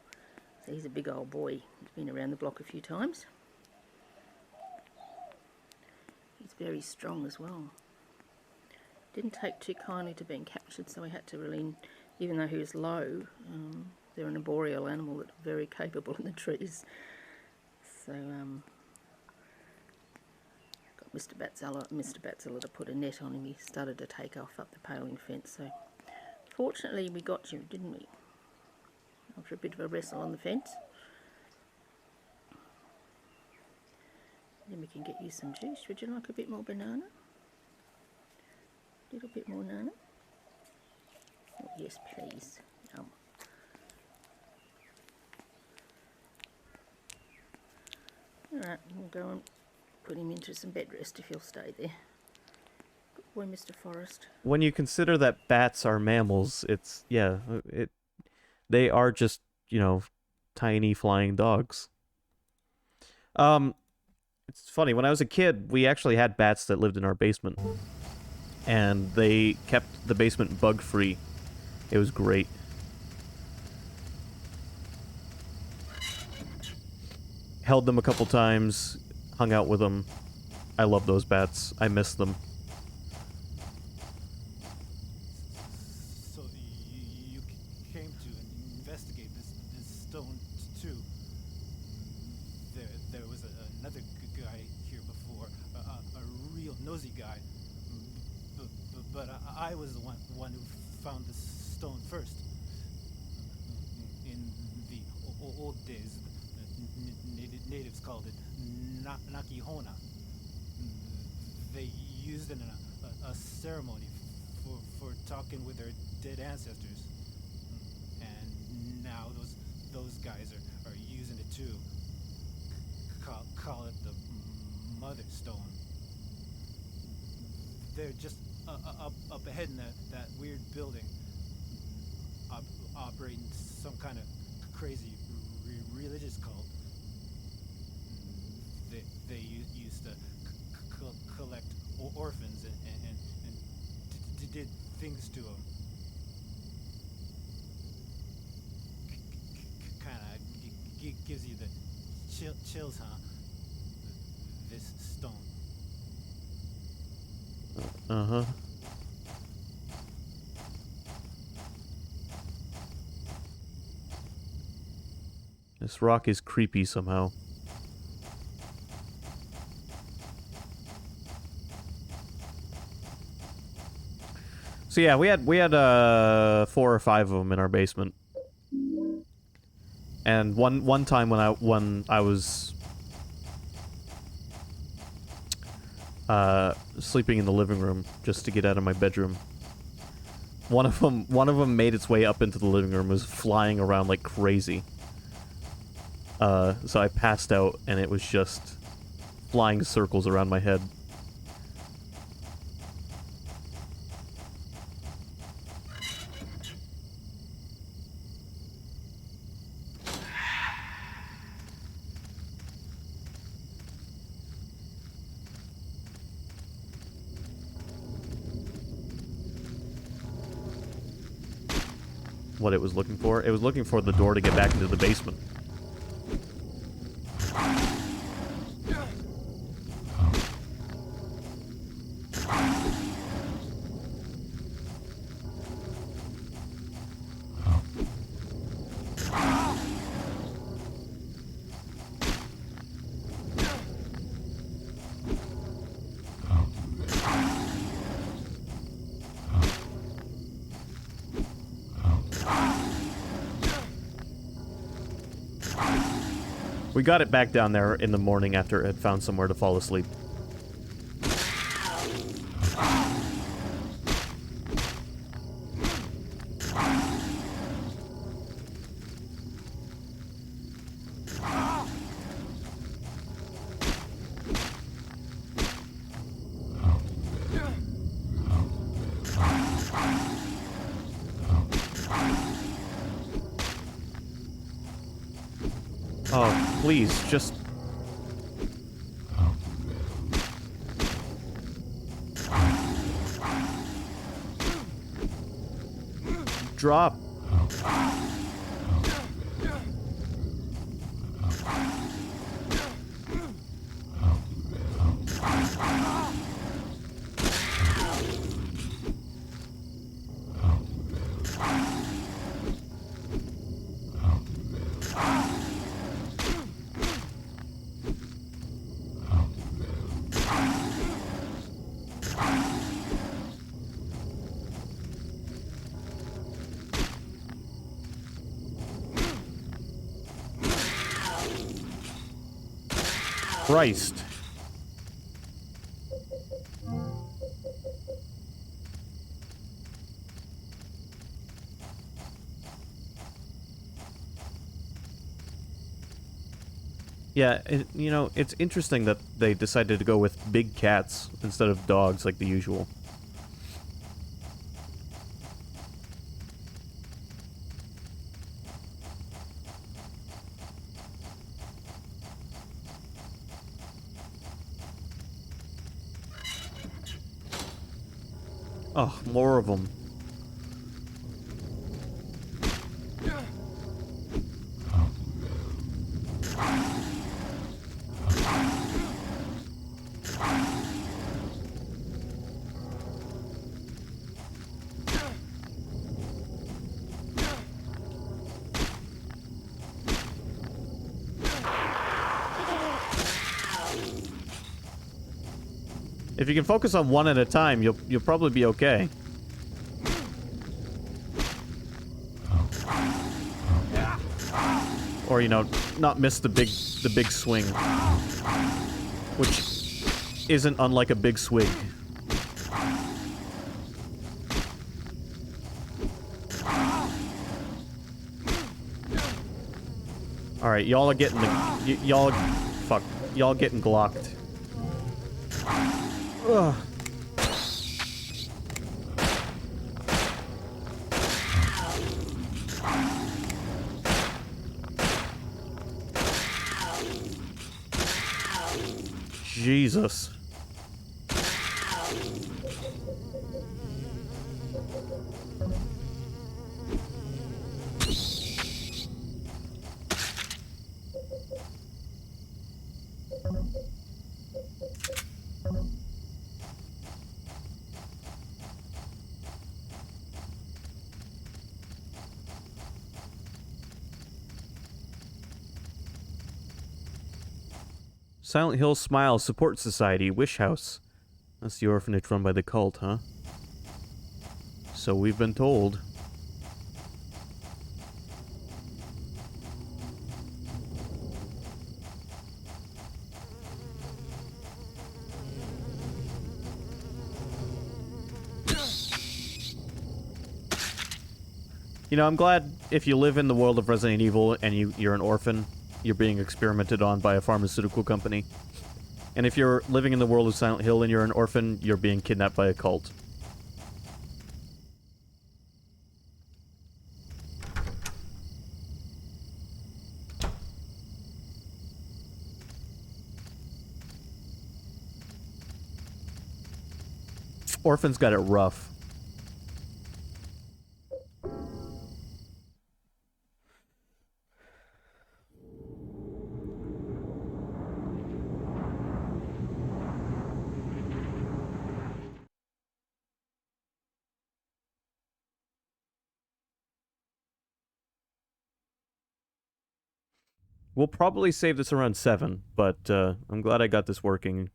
So he's a big old boy. He's been around the block a few times. He's very strong as well. Didn't take too kindly to being captured, so we had to reel, even though he was low, they're an arboreal animal that's very capable in the trees. So, got Mr. Batzella to put a net on him. He started to take off up the paling fence, so fortunately we got you, didn't we? After a bit of a wrestle on the fence. Then we can get you some juice. Would you like a bit more banana? A little bit more banana? Oh, yes, please. Alright, we'll go and put him into some bed rest if he'll stay there. Good boy, Mr. Forrest. When you consider that bats are mammals, it's they are just, tiny flying dogs. It's funny, when I was a kid, we actually had bats that lived in our basement. And they kept the basement bug-free. It was great. Held them a couple times, hung out with them. I love those bats. I miss them. So you came to investigate this stone too. There was another guy here before, a real nosy guy. But I was the one who found the stone first. In the old days, the natives called it Nakihona. They used it in a ceremony for talking with their dead ancestors. And now those guys are using it too. Call it the Mother Stone. They're just up ahead in that weird building, operating some kind of crazy religious cult. They used to collect orphans and did things to them. Kind of gives you the chills, huh? This stone. Uh-huh. This rock is creepy somehow. So yeah, we had 4 or 5 of them in our basement. And one time when I was sleeping in the living room just to get out of my bedroom, one of them made its way up into the living room, was flying around like crazy. So I passed out and it was just flying circles around my head. What it was looking for? It was looking for the door to get back into the basement. We got it back down there in the morning after it had found somewhere to fall asleep. Oh, please, just... drop. Christ. Yeah, you know, it's interesting that they decided to go with big cats instead of dogs like the usual. Oh, more of them. If you can focus on one at a time, you'll probably be okay. Or, you know, not miss the big swing. Which isn't unlike a big swig. Alright, y'all are getting the... Y'all getting glocked. Ugh. Jesus. Silent Hill Smile Support Society, Wish House. That's the orphanage run by the cult, huh? So we've been told. You know, I'm glad if you live in the world of Resident Evil and you're an orphan, you're being experimented on by a pharmaceutical company. And if you're living in the world of Silent Hill and you're an orphan, you're being kidnapped by a cult. Orphans got it rough. We'll probably save this around 7, but I'm glad I got this working.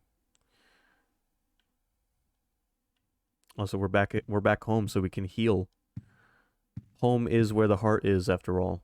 Also, we're back home so we can heal. Home is where the heart is, after all.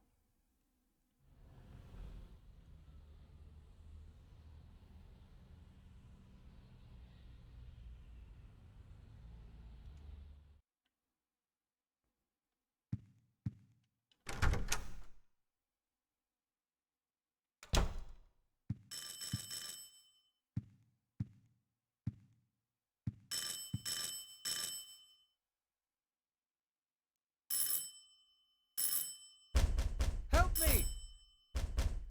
Help me!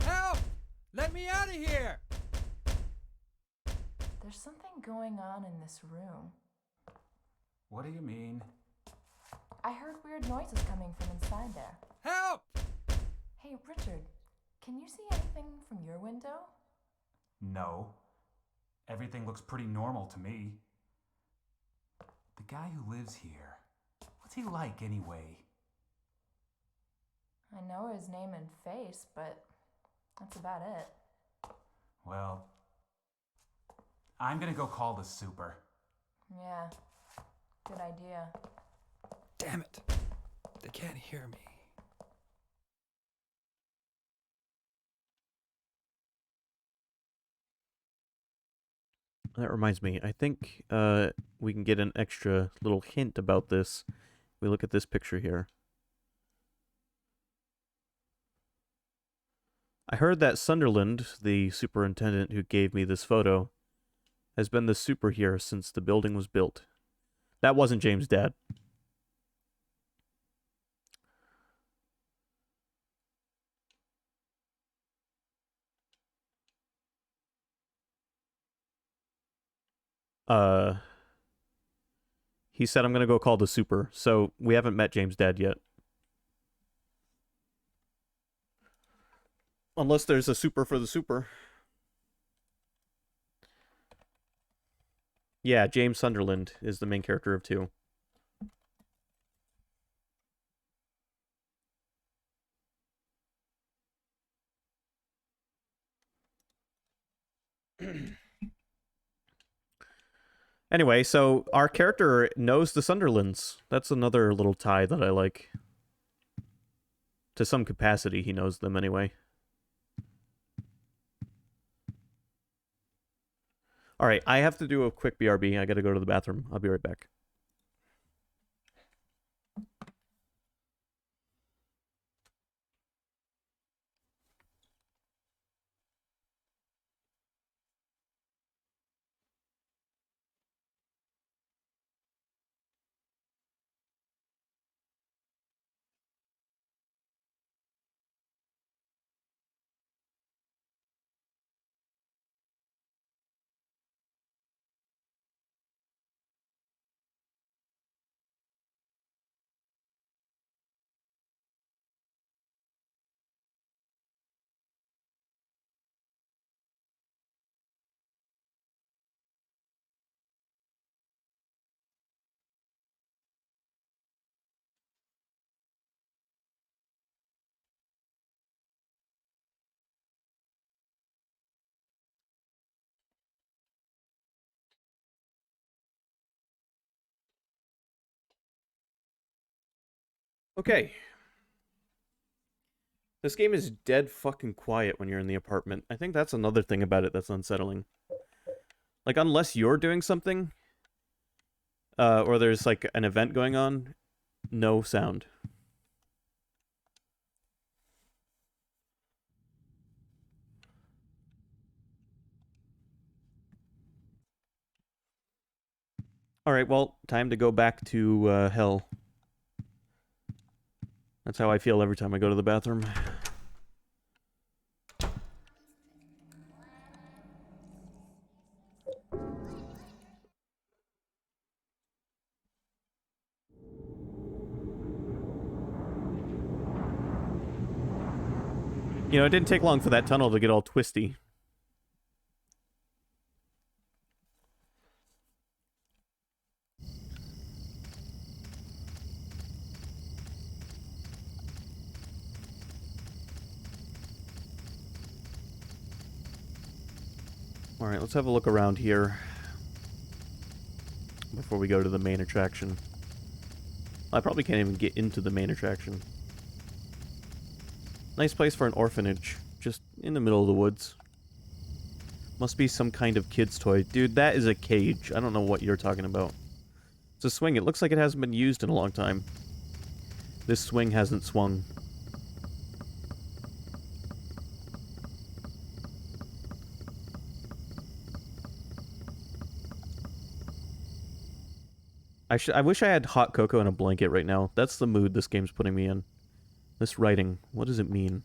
Help! Let me out of here! There's something going on in this room. What do you mean? I heard weird noises coming from inside there. Help! Hey, Richard, can you see anything from your window? No. Everything looks pretty normal to me. The guy who lives here, what's he like anyway? I know his name and face, but that's about it. Well, I'm gonna go call the super. Yeah, good idea. Damn it. They can't hear me. That reminds me, I think we can get an extra little hint about this. We look at this picture here. I heard that Sunderland, the superintendent who gave me this photo, has been the super here since the building was built. That wasn't James' dad. He said I'm gonna go call the super, so we haven't met James' dad yet. Unless there's a super for the super. Yeah, James Sunderland is the main character of 2. Anyway, so our character knows the Sunderlands. That's another little tie that I like. To some capacity, he knows them anyway. Alright, I have to do a quick BRB. I gotta go to the bathroom. I'll be right back. Okay. This game is dead fucking quiet when you're in the apartment. I think that's another thing about it that's unsettling. Like, unless you're doing something, or there's, like, an event going on, no sound. Alright, well, time to go back to, hell. That's how I feel every time I go to the bathroom. You know, it didn't take long for that tunnel to get all twisty. Alright, let's have a look around here before we go to the main attraction. I probably can't even get into the main attraction. Nice place for an orphanage, just in the middle of the woods. Must be some kind of kid's toy. Dude, that is a cage. I don't know what you're talking about. It's a swing. It looks like it hasn't been used in a long time. This swing hasn't swung. I wish I had hot cocoa and a blanket right now. That's the mood this game's putting me in. This writing, what does it mean?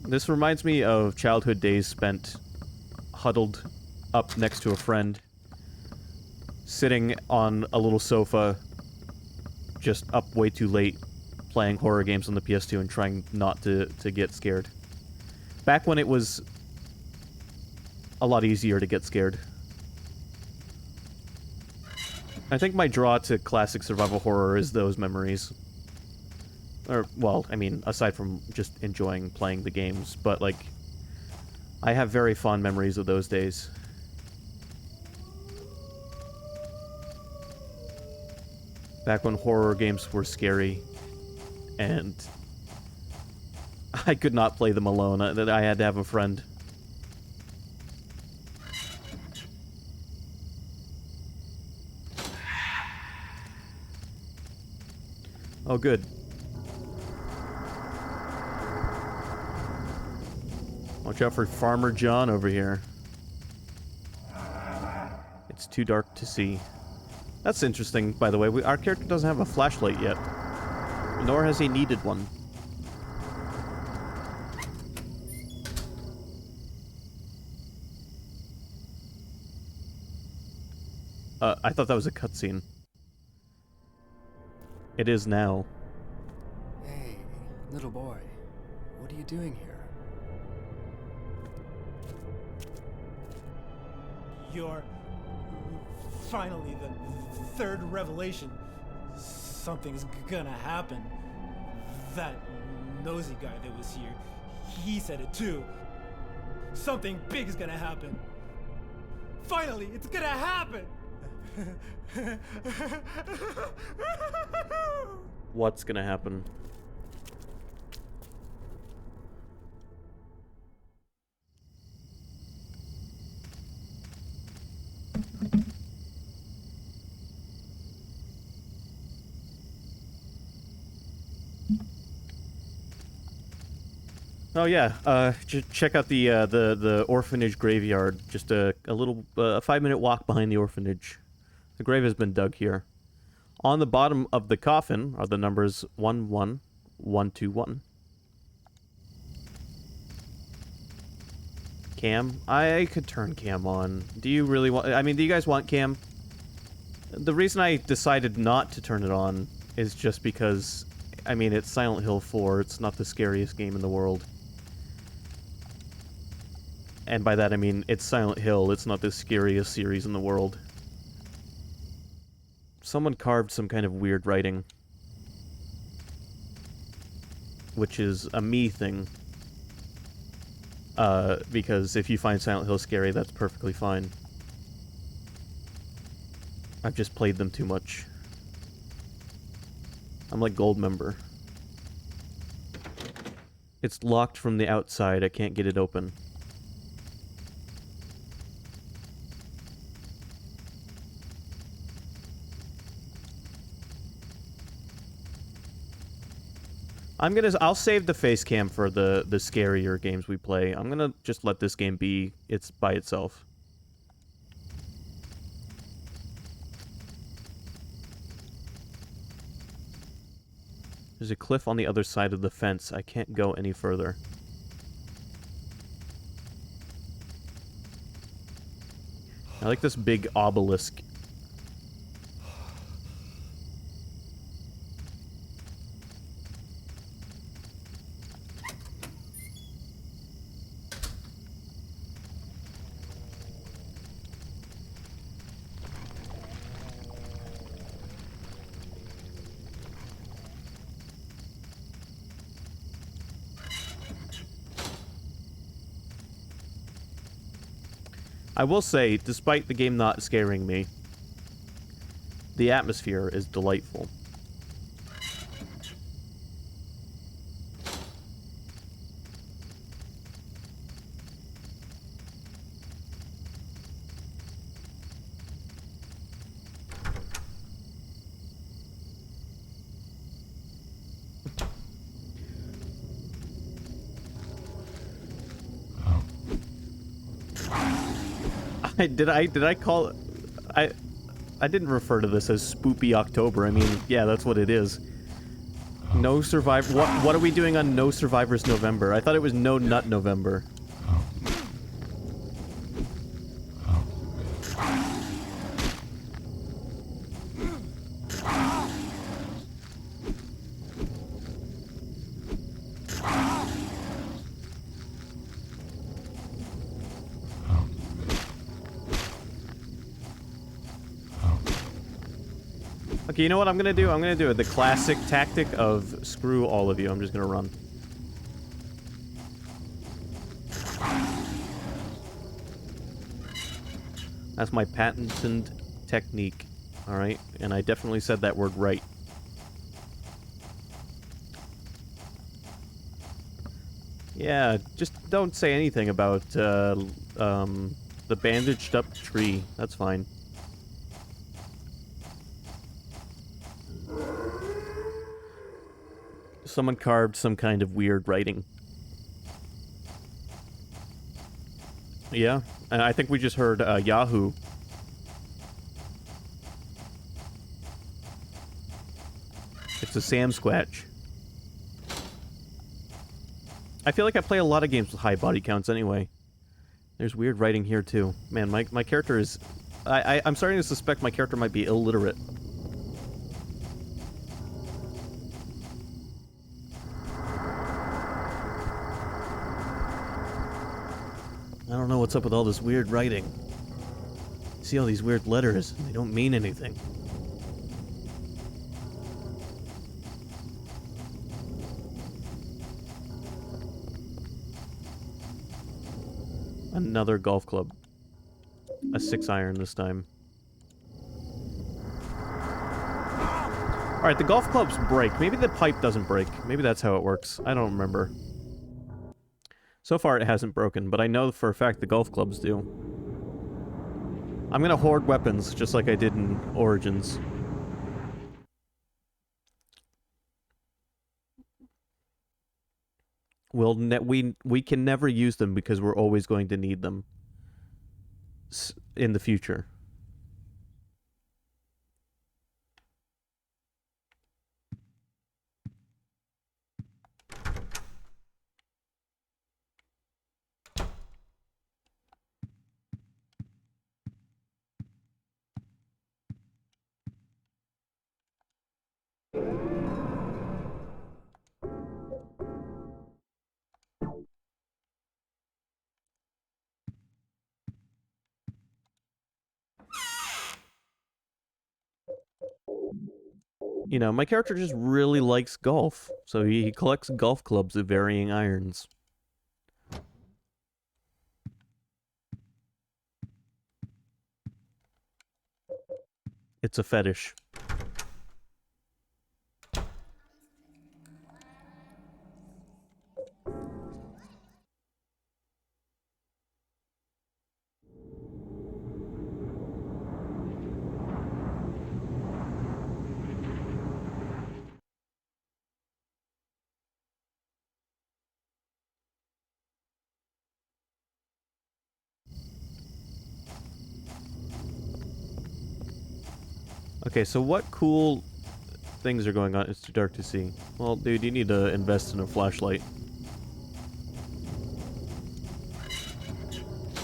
This reminds me of childhood days spent huddled up next to a friend, sitting on a little sofa, just up way too late, playing horror games on the PS2 and trying not to get scared. Back when it was a lot easier to get scared. I think my draw to classic survival horror is those memories. Or, well, I mean, aside from just enjoying playing the games, but, like, I have very fond memories of those days. Back when horror games were scary, and I could not play them alone. I had to have a friend. Oh, good. Watch out for Farmer John over here. It's too dark to see. That's interesting, by the way. Our character doesn't have a flashlight yet. Nor has he needed one. I thought that was a cutscene. It is now. Hey, little boy. What are you doing here? You're finally the third revelation. Something's gonna happen. That nosy guy that was here, he said it too. Something big is gonna happen. Finally, it's gonna happen! What's gonna happen? Oh yeah, check out the orphanage graveyard. Just a little 5-minute walk behind the orphanage. The grave has been dug here. On the bottom of the coffin are the numbers 11121. Cam, I could turn Cam on. Do you really want? I mean, do you guys want Cam? The reason I decided not to turn it on is just because, I mean, it's Silent Hill 4. It's not the scariest game in the world. And by that I mean, it's Silent Hill. It's not the scariest series in the world. Someone carved some kind of weird writing. Which is a me thing. Because if you find Silent Hill scary, that's perfectly fine. I've just played them too much. I'm like gold member. It's locked from the outside. I can't get it open. I'll save the face cam for the scarier games we play. I'm gonna just let this game be it's by itself. There's a cliff on the other side of the fence. I can't go any further. I like this big obelisk. I will say, despite the game not scaring me, the atmosphere is delightful. Did I call I didn't refer to this as Spoopy October. I mean, yeah, that's what it is. No Survivor. What are we doing on No Survivors November? I thought it was No Nut November. Okay, you know what I'm gonna do? I'm gonna do the classic tactic of screw all of you. I'm just gonna run. That's my patented technique, alright? And I definitely said that word right. Yeah, just don't say anything about, the bandaged up tree. That's fine. Someone carved some kind of weird writing. Yeah, and I think we just heard Yahoo. It's a Sam Squatch. I feel like I play a lot of games with high body counts anyway. There's weird writing here too. Man, my character is... I'm starting to suspect my character might be illiterate. I don't know what's up with all this weird writing. See all these weird letters, and they don't mean anything. Another golf club. A 6-iron this time. Alright, the golf clubs break. Maybe the pipe doesn't break. Maybe that's how it works. I don't remember. So far it hasn't broken, but I know for a fact the golf clubs do. I'm gonna hoard weapons, just like I did in Origins. We can never use them because we're always going to need them in the future. You know, my character just really likes golf, so he collects golf clubs of varying irons. It's a fetish. Okay, so what cool things are going on? It's too dark to see. Well, dude, you need to invest in a flashlight.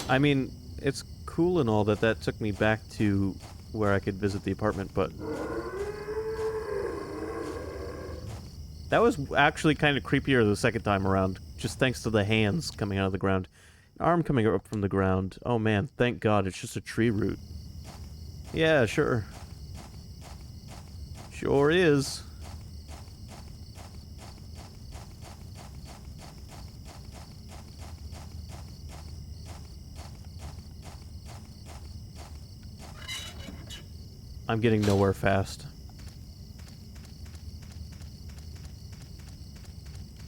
I mean, it's cool and all that took me back to where I could visit the apartment, but... that was actually kind of creepier the second time around, just thanks to the hands coming out of the ground. An arm coming up from the ground. Oh man, thank God, it's just a tree root. Yeah, sure. Sure is. I'm getting nowhere fast.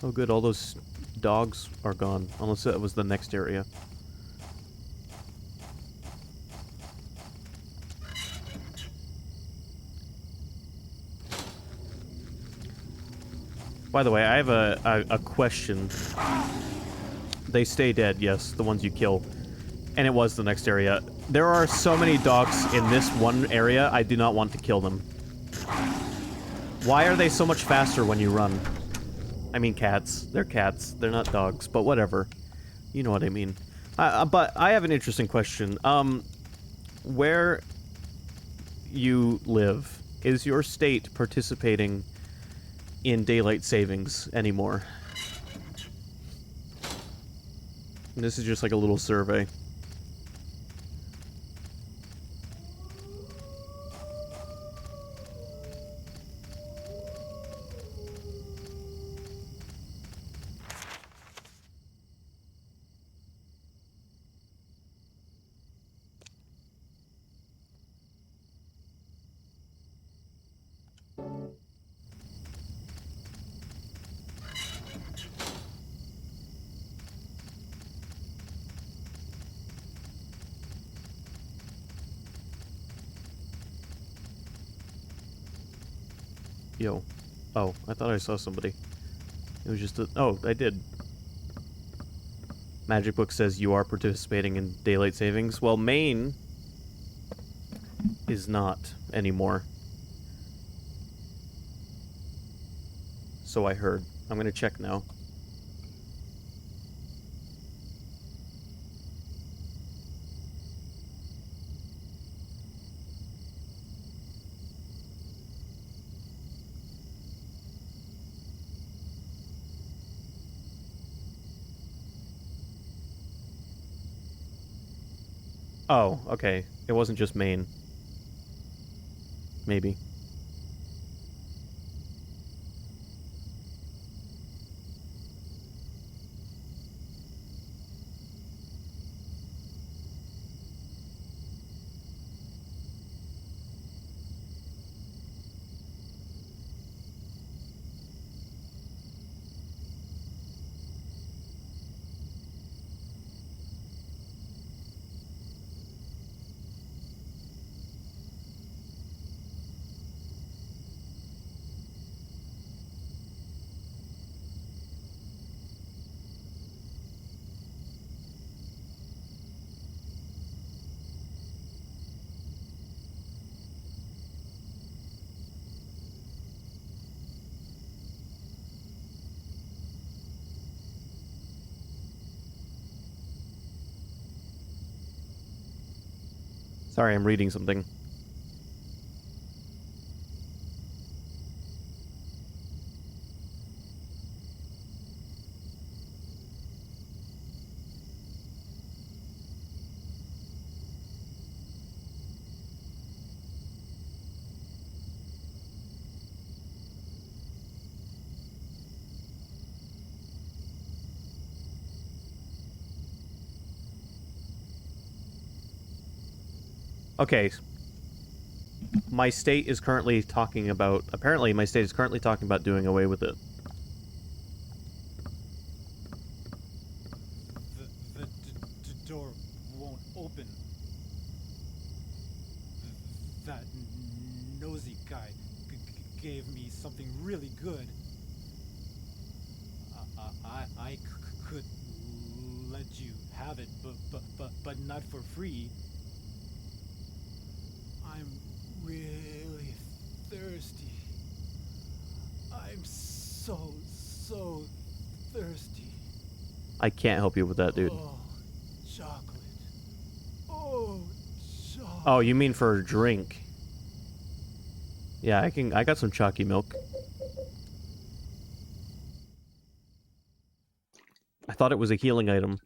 Oh good, all those dogs are gone. Unless that was the next area. By the way, I have a question. They stay dead, yes, the ones you kill. And it was the next area. There are so many dogs in this one area, I do not want to kill them. Why are they so much faster when you run? I mean cats. They're cats. They're not dogs, but whatever. You know what I mean. But I have an interesting question. Where you live, is your state participating in daylight savings anymore? And this is just like a little survey. Yo. Oh, I thought I saw somebody. It was just a... oh, I did. Magic Book says you are participating in daylight savings. Well, Maine is not anymore. So I heard. I'm gonna check now. Oh, okay. It wasn't just Maine. Maybe. Sorry, I'm reading something. Okay. My state is currently talking about... Apparently, my state is currently talking about doing away with it. The door won't open. That nosy guy gave me something really good. I could let you have it, but not for free. I'm really thirsty. I'm so thirsty. I can't help you with that, dude. Oh, chocolate. Oh, chocolate. Oh, you mean for a drink? Yeah, I got some chalky milk. I thought it was a healing item.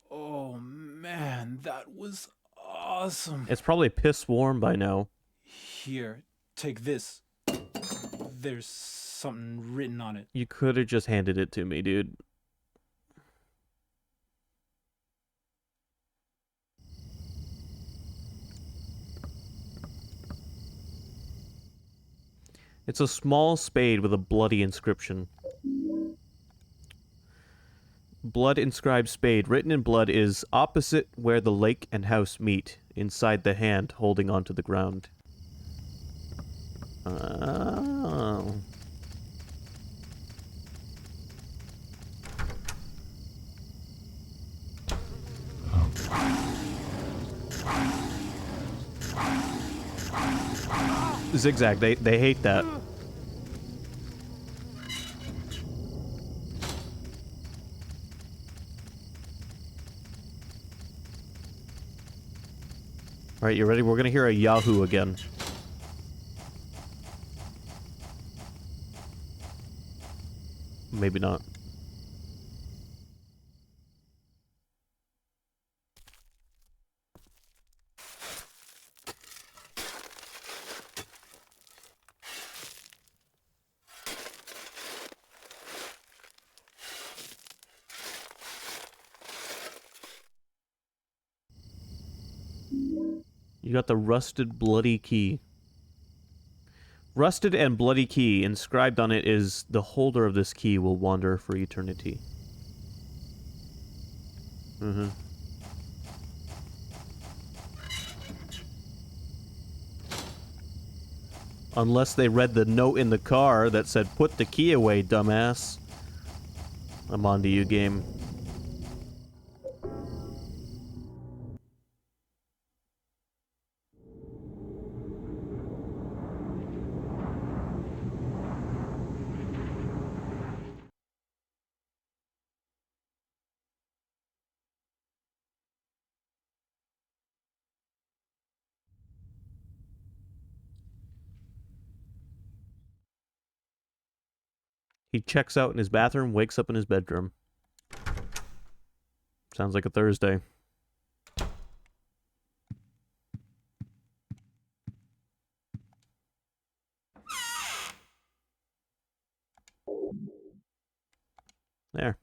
Oh man, that was awesome. It's probably piss warm by now. Here, take this. There's something written on it. You could have just handed it to me, dude. It's a small spade with a bloody inscription. Blood inscribed spade. Written in blood is opposite where the lake and house meet, inside the hand holding onto the ground. Oh. Zigzag, they hate that. Alright, you ready? We're gonna hear a Yahoo again. Maybe not. You got the rusted bloody key. Rusted and bloody key. Inscribed on it is, the holder of this key will wander for eternity. Mm-hmm. Unless they read the note in the car that said, "Put the key away, dumbass." I'm on to you, game. He checks out in his bathroom, wakes up in his bedroom. Sounds like a Thursday. There.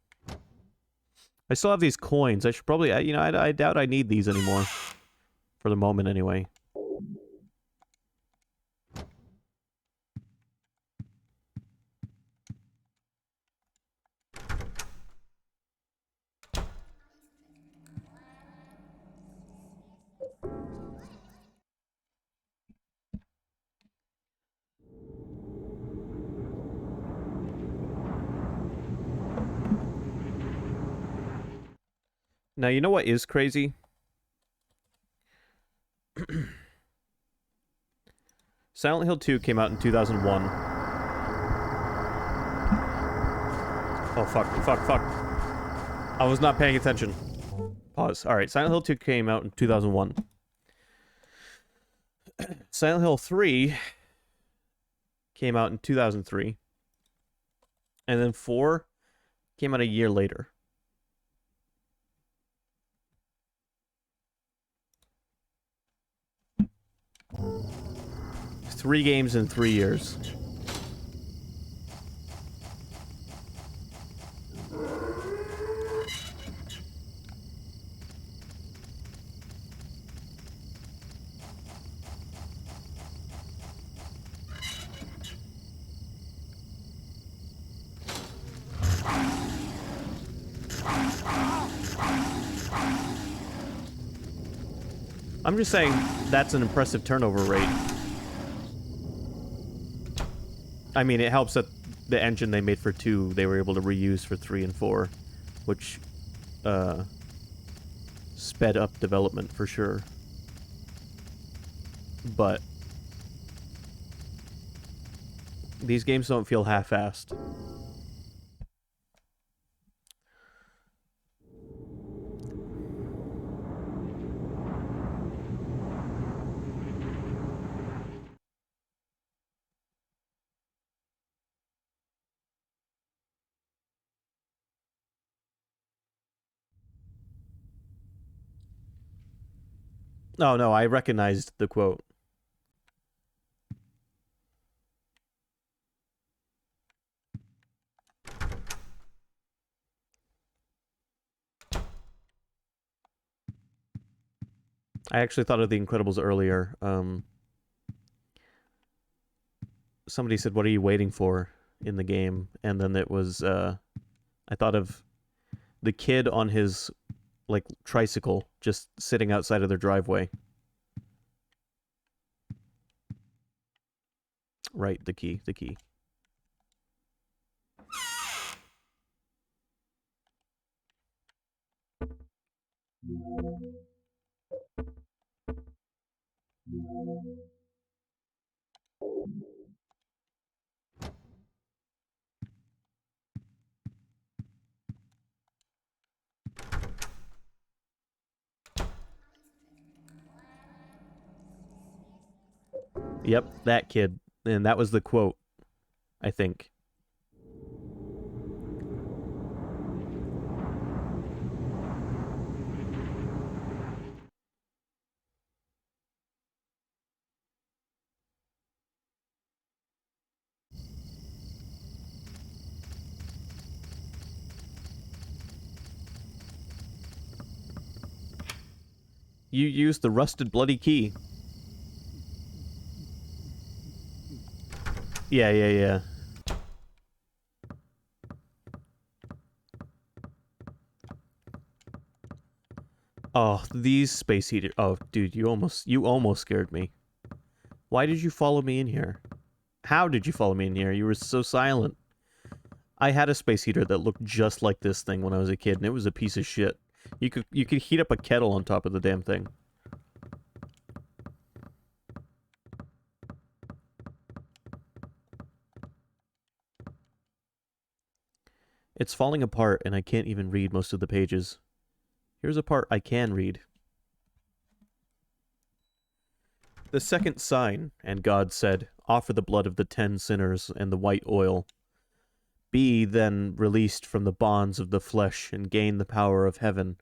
I still have these coins. I should probably, you know, I doubt I need these anymore. For the moment, anyway. Now, you know what is crazy? Silent Hill 2 came out in 2001. Oh, fuck. I was not paying attention. Pause. Alright, Silent Hill 2 came out in 2001. Silent Hill 3 came out in 2003. And then 4 came out a year later. 3 games in 3 years. I'm just saying that's an impressive turnover rate. I mean, it helps that the engine they made for 2, they were able to reuse for 3 and 4, which sped up development for sure. But these games don't feel half-assed. Oh, no, I recognized the quote. I actually thought of The Incredibles earlier. Somebody said, "What are you waiting for?" in the game, and then it was, I thought of the kid on his, like, tricycle, just sitting outside of their driveway. Right, the key. Yep, that kid. And that was the quote, I think. You used the rusted bloody key. Yeah. Oh, these space heaters. Oh, dude, you almost scared me. Why did you follow me in here? How did you follow me in here? You were so silent. I had a space heater that looked just like this thing when I was a kid, and it was a piece of shit. You could heat up a kettle on top of the damn thing. It's falling apart, and I can't even read most of the pages. Here's a part I can read. The second sign, and God said, offer the blood of the 10 sinners and the white oil. Be then released from the bonds of the flesh, and gain the power of heaven.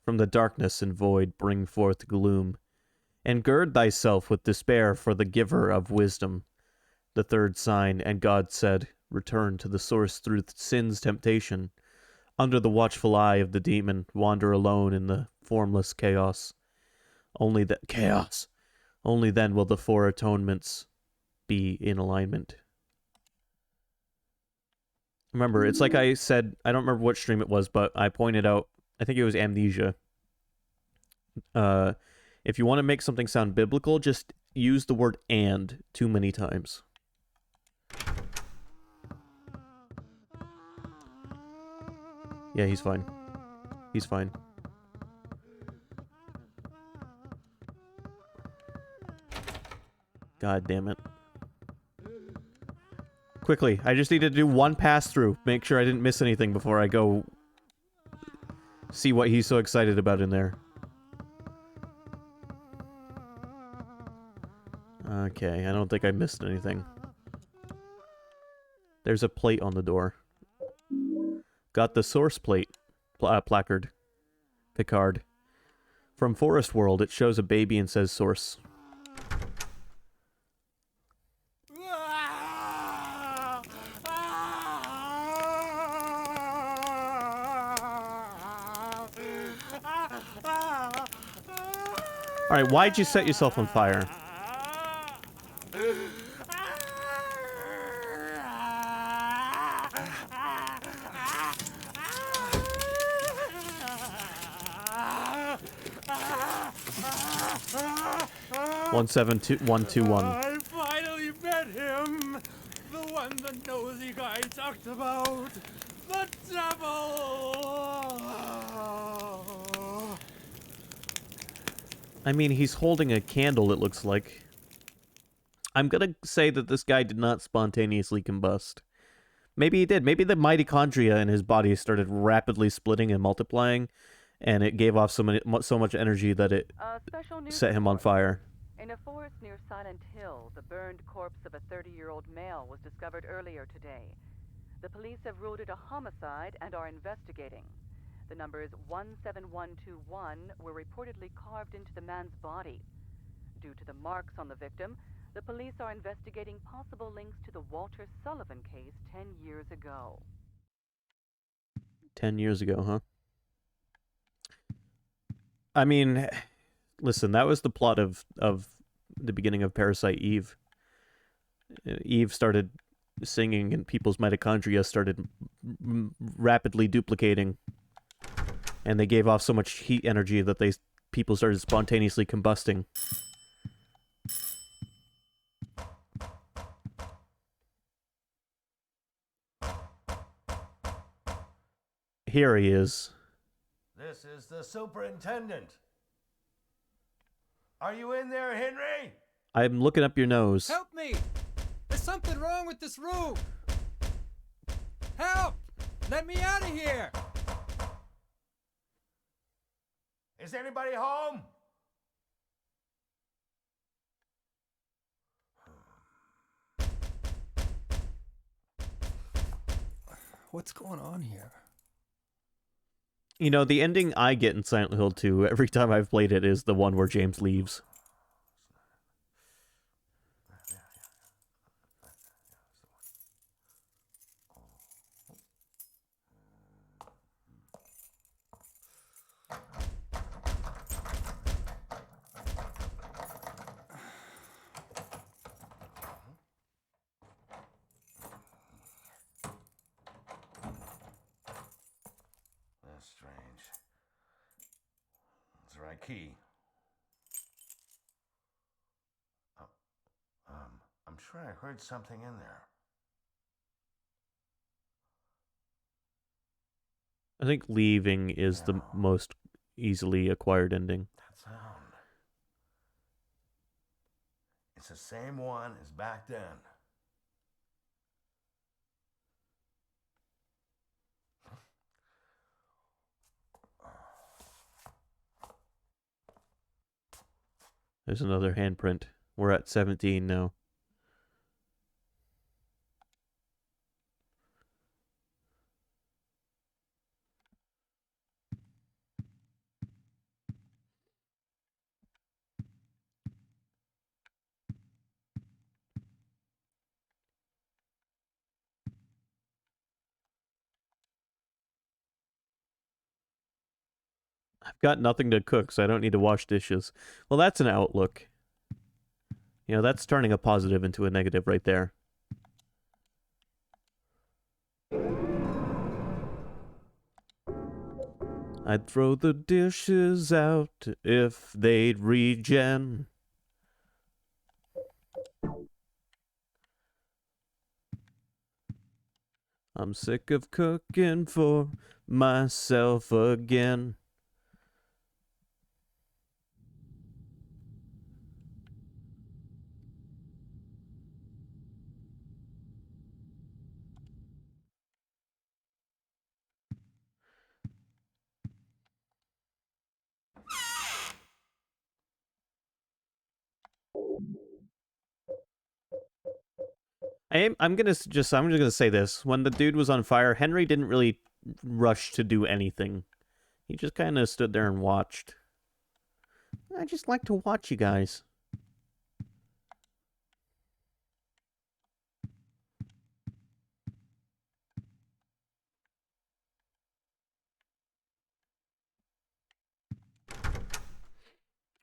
From the darkness and void bring forth gloom. And gird thyself with despair for the giver of wisdom. The third sign, and God said, return to the source through sin's temptation. Under the watchful eye of the demon, wander alone in the formless chaos. Only then will the 4 atonements be in alignment. Remember, it's like I said, I don't remember what stream it was, but I pointed out, I think it was Amnesia. If you want to make something sound biblical, just use the word "and" too many times. Yeah, he's fine. He's fine. God damn it. Quickly, I just need to do one pass through. Make sure I didn't miss anything before I go see what he's so excited about in there. Okay, I don't think I missed anything. There's a plate on the door. Got the source plate. Placard. Picard. From Forest World, it shows a baby and says source. Alright, why'd you set yourself on fire? One 121. I finally met him! The one the nosy guy talked about! The devil! I mean, he's holding a candle, it looks like. I'm gonna say that this guy did not spontaneously combust. Maybe he did. Maybe the mitochondria in his body started rapidly splitting and multiplying, and it gave off so much energy that it set him on fire. In a forest near Silent Hill, the burned corpse of a 30-year-old male was discovered earlier today. The police have ruled it a homicide and are investigating. The numbers 17121 were reportedly carved into the man's body. Due to the marks on the victim, the police are investigating possible links to the Walter Sullivan case 10 years ago. 10 years ago, huh? I mean, listen, that was the plot of the beginning of Parasite Eve. Eve started singing and people's mitochondria started rapidly duplicating. And they gave off so much heat energy that people started spontaneously combusting. Here he is. This is the superintendent. Are you in there, Henry? I'm looking up your nose. Help me! There's something wrong with this room! Help! Let me out of here! Is anybody home? What's going on here? You know, the ending I get in Silent Hill 2 every time I've played it is the one where James leaves. That's strange. That's the right key. I'm sure I heard something in there. I think leaving is the most easily acquired ending. That sound. It's the same one as back then. There's another handprint. We're at 17 now. I've got nothing to cook, so I don't need to wash dishes. Well, that's an outlook. You know, that's turning a positive into a negative right there. I'd throw the dishes out if they'd regen. I'm sick of cooking for myself again. I'm just gonna say this. When the dude was on fire, Henry didn't really rush to do anything. He just kind of stood there and watched. I just like to watch you guys.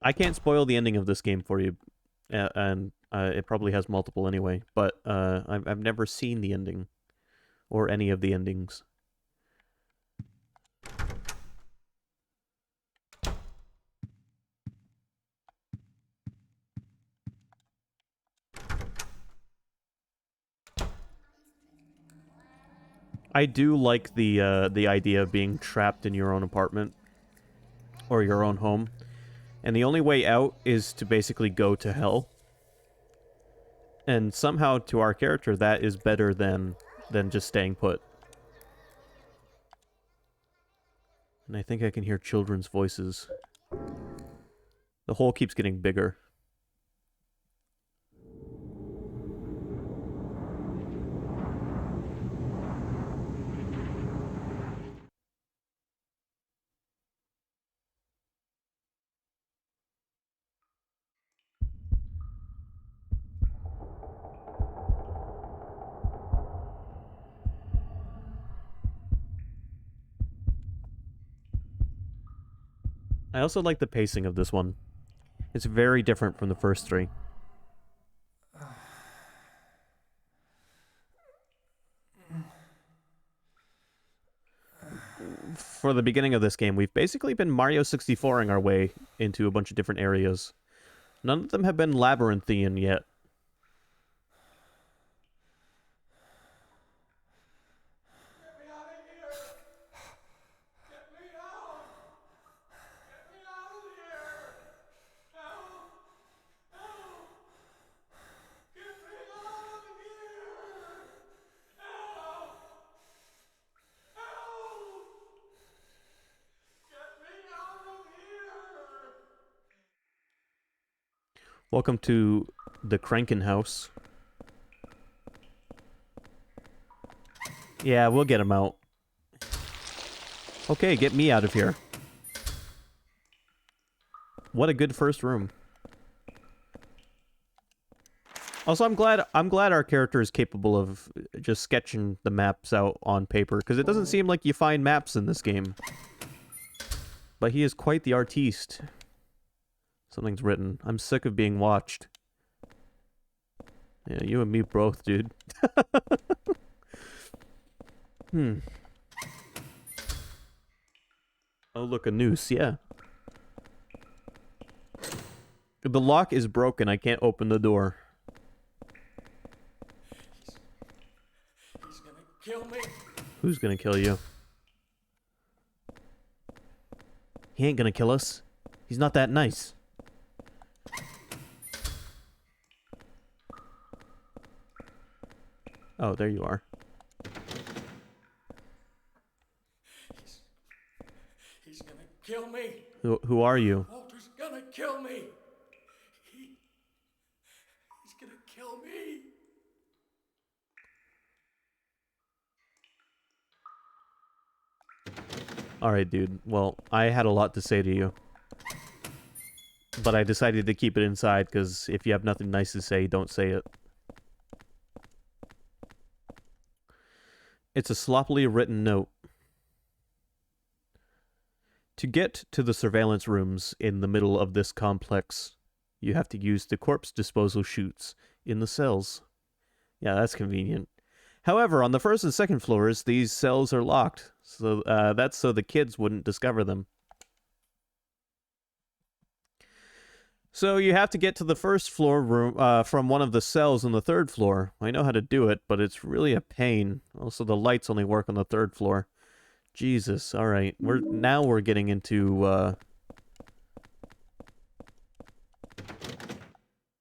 I can't spoil the ending of this game for you, and it probably has multiple anyway, but I've never seen the ending, or any of the endings. I do like the idea of being trapped in your own apartment, or your own home. And the only way out is to basically go to hell. And somehow, to our character, that is better than just staying put. And I think I can hear children's voices. The hole keeps getting bigger. I also like the pacing of this one. It's very different from the first three. For the beginning of this game, we've basically been Mario 64ing our way into a bunch of different areas. None of them have been labyrinthian yet. Welcome to the Cranken house. Yeah, we'll get him out. Okay, get me out of here. What a good first room. Also, I'm glad our character is capable of just sketching the maps out on paper, because it doesn't seem like you find maps in this game. But he is quite the artiste. Something's written. I'm sick of being watched. Yeah, you and me both, dude. Oh, look, a noose, yeah. The lock is broken. I can't open the door. He's gonna kill me. Who's gonna kill you? He ain't gonna kill us. He's not that nice. Oh, there you are. He's gonna kill me. Who are you? Walter's gonna kill me. He's gonna kill me. Alright, dude. Well, I had a lot to say to you. But I decided to keep it inside, because if you have nothing nice to say, don't say it. It's a sloppily written note. To get to the surveillance rooms in the middle of this complex, you have to use the corpse disposal chutes in the cells. Yeah, that's convenient. However, on the first and second floors, these cells are locked, so that's so the kids wouldn't discover them. So you have to get to the first floor room from one of the cells on the third floor. I know how to do it, but it's really a pain. Also, the lights only work on the third floor. Jesus, all right. We're getting into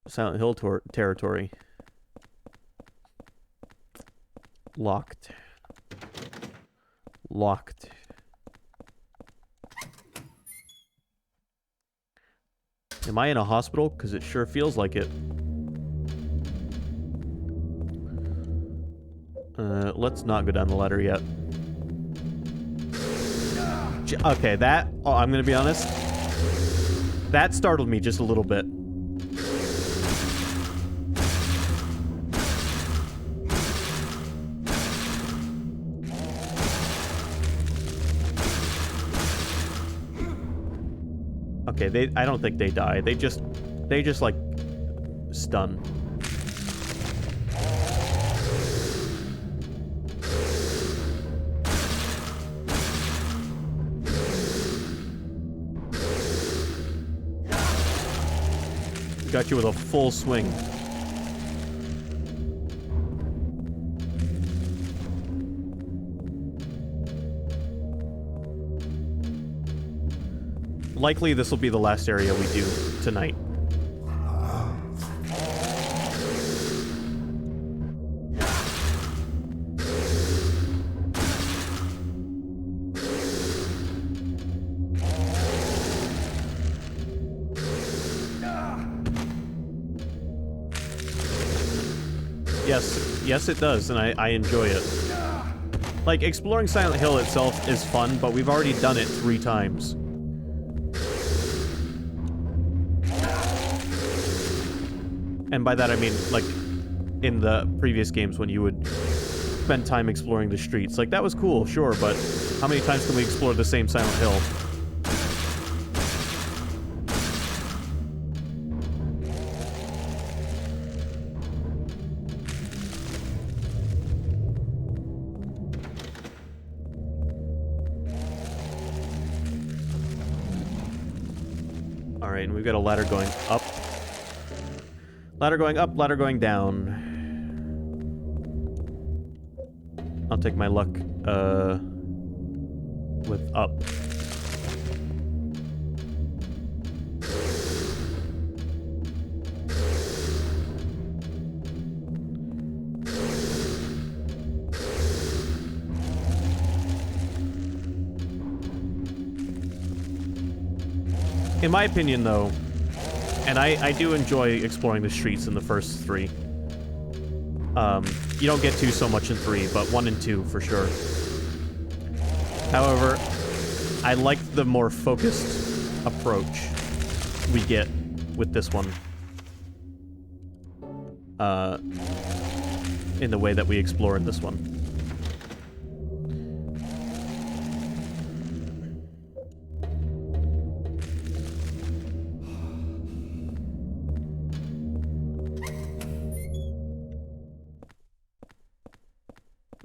Silent Hill territory. Locked. Locked. Am I in a hospital? Because it sure feels like it. Let's not go down the ladder yet. Okay, that... Oh, I'm gonna be honest. That startled me just a little bit. Okay, I don't think they die. They just like stun. Got you with a full swing. Likely this will be the last area we do tonight. Yes it does, and I enjoy it. Like, exploring Silent Hill itself is fun, but we've already done it 3 times. And by that I mean, like, in the previous games when you would spend time exploring the streets. Like, that was cool, sure, but how many times can we explore the same Silent Hill? Alright, and we've got a ladder going up. Ladder going up, ladder going down. I'll take my luck, with up. In my opinion, though, and I do enjoy exploring the streets in the first 3. You don't get to so much in 3, but 1 and 2 for sure. However, I like the more focused approach we get with this one. In the way that we explore in this one.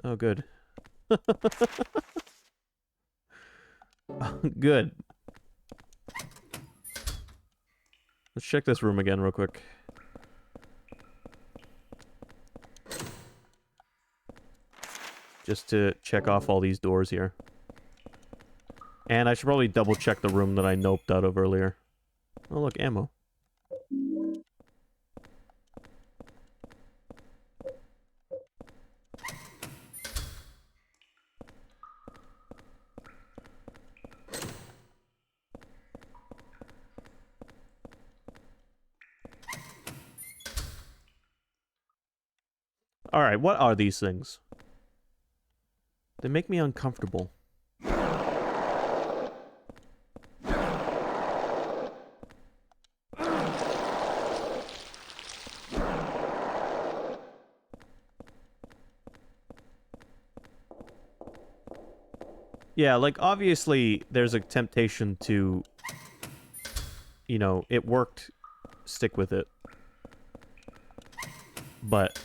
Oh, good. Good. Let's check this room again real quick. Just to check off all these doors here. And I should probably double check the room that I noped out of earlier. Oh look, ammo. Alright, what are these things? They make me uncomfortable. Yeah, like, obviously, there's a temptation to, you know, it worked, stick with it. But,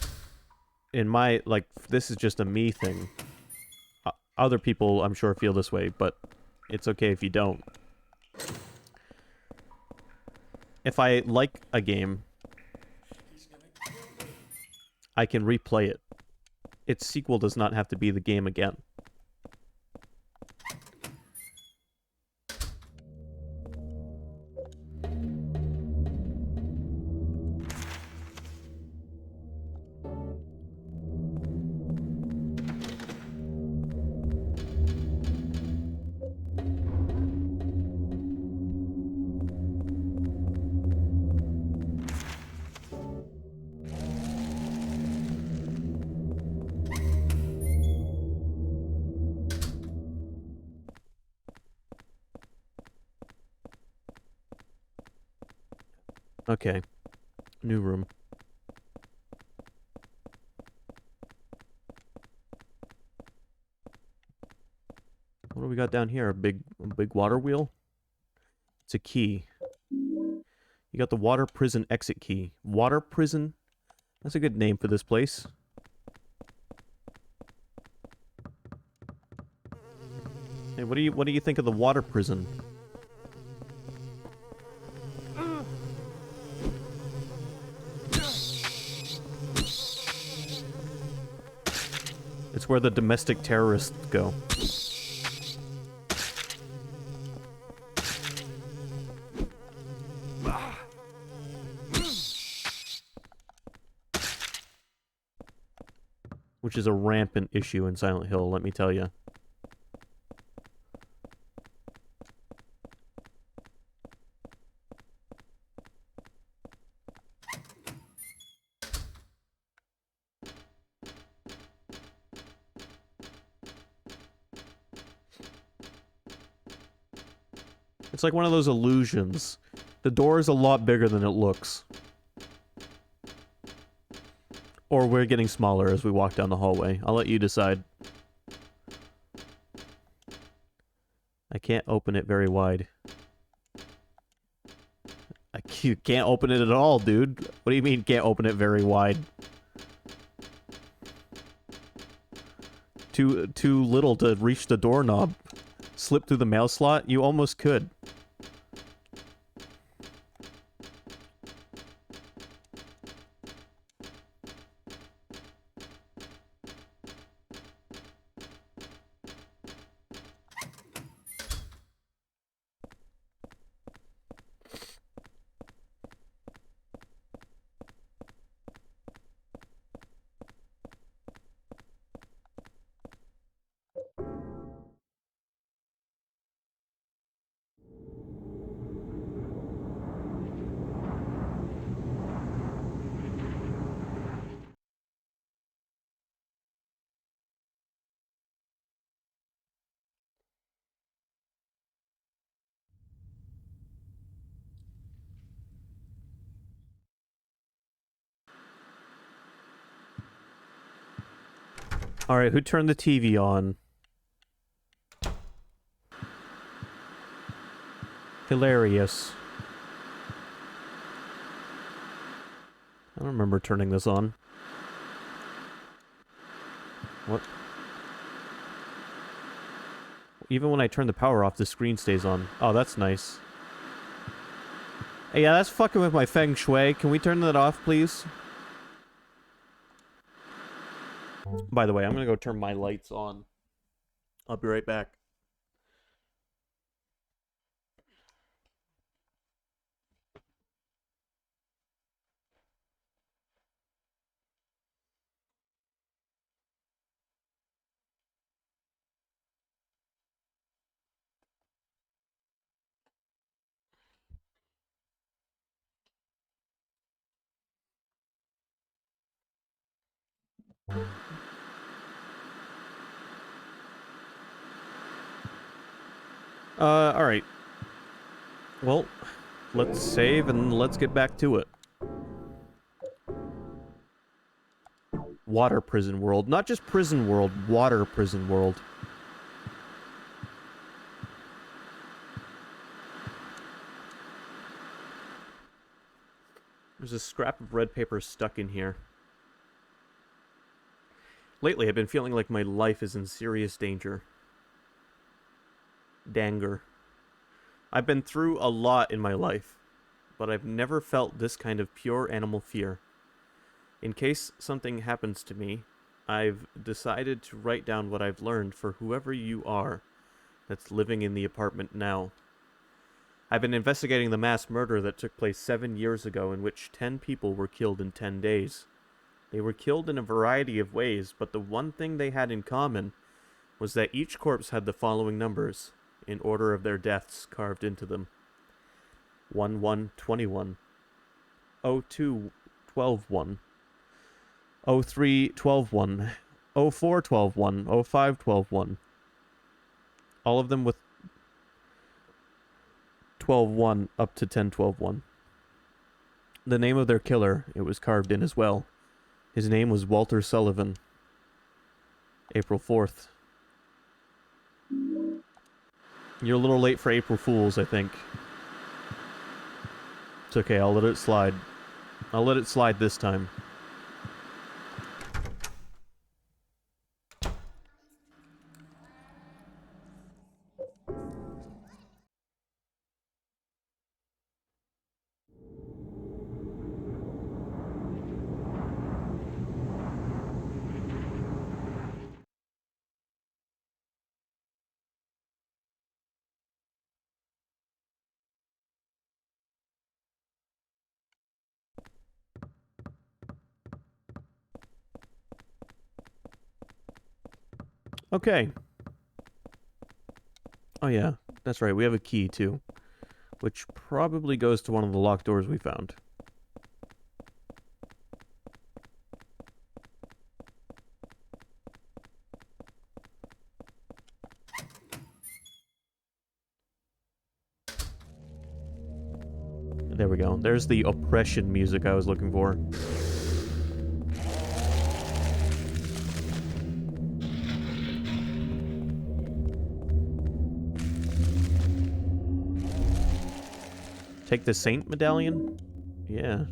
in my, like, this is just a me thing. Other people, I'm sure, feel this way, but it's okay if you don't. If I like a game, I can replay it. Its sequel does not have to be the game again. Okay. New room. What do we got down here? A big water wheel? It's a key. You got the water prison exit key. Water prison? That's a good name for this place. Hey, what do you think of the water prison? It's where the domestic terrorists go. Which is a rampant issue in Silent Hill, let me tell you. It's like one of those illusions. The door is a lot bigger than it looks. Or we're getting smaller as we walk down the hallway. I'll let you decide. I can't open it very wide. You can't open it at all, dude. What do you mean can't open it very wide? Too little to reach the doorknob. Slip through the mail slot? You almost could. Alright, who turned the TV on? Hilarious. I don't remember turning this on. What? Even when I turn the power off, the screen stays on. Oh, that's nice. Hey, yeah, that's fucking with my feng shui. Can we turn that off, please? By the way, I'm gonna go turn my lights on. I'll be right back. Alright. Well, let's save and let's get back to it. Water prison world. Not just prison world, water prison world. There's a scrap of red paper stuck in here. Lately, I've been feeling like my life is in serious danger. Danger. I've been through a lot in my life, but I've never felt this kind of pure animal fear. In case something happens to me, I've decided to write down what I've learned for whoever you are that's living in the apartment now. I've been investigating the mass murder that took place 7 years ago in which 10 people were killed in 10 days. They were killed in a variety of ways, but the one thing they had in common was that each corpse had the following numbers, in order of their deaths carved into them. 1121, 02 12-1, 03 12-1, 04 12-1, 05 12-1. All of them with 12-1 up to 10-12-1. The name of their killer, it was carved in as well. His name was Walter Sullivan. April 4th. You're a little late for April Fools, I think. It's okay, I'll let it slide. I'll let it slide this time. Okay. Oh yeah, that's right, we have a key too. Which probably goes to one of the locked doors we found. There we go. There's the oppression music I was looking for. Take the Saint Medallion? Yeah.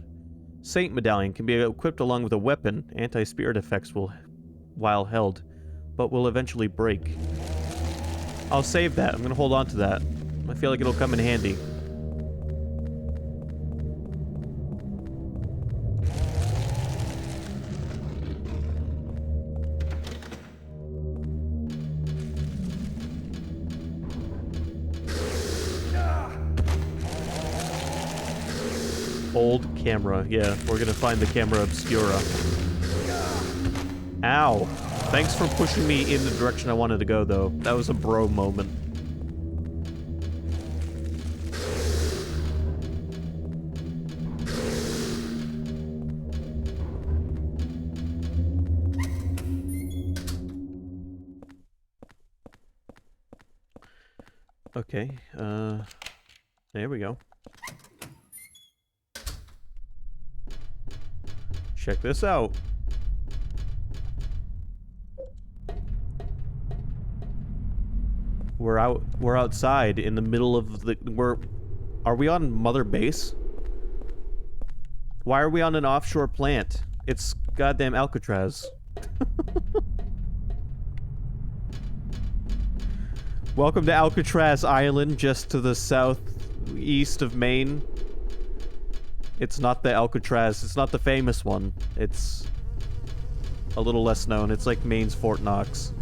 Saint Medallion can be equipped along with a weapon. Anti-spirit effects will, while held, but will eventually break. I'll save that. I'm gonna hold on to that. I feel like it'll come in handy. Old camera. Yeah, we're gonna find the camera obscura. Ow. Thanks for pushing me in the direction I wanted to go, though. That was a bro moment. Okay, there we go. Check this out. We're outside in the middle of the are we on Mother Base? Why are we on an offshore plant? It's goddamn Alcatraz. Welcome to Alcatraz Island, just to the southeast of Maine. It's not the Alcatraz, it's not the famous one. It's a little less known. It's like Maine's Fort Knox.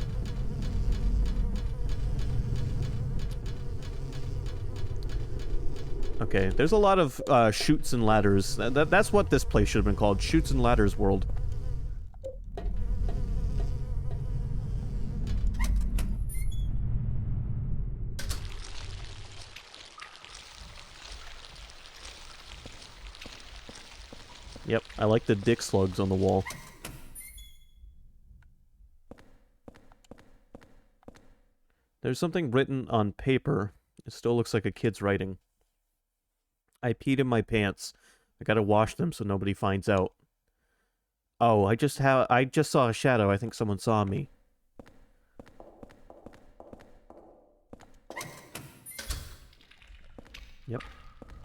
Okay, there's a lot of chutes and ladders. That's what this place should have been called, Chutes and Ladders World. Yep, I like the dick slugs on the wall. There's something written on paper. It still looks like a kid's writing. I peed in my pants. I gotta wash them so nobody finds out. Oh, I just saw a shadow. I think someone saw me. Yep.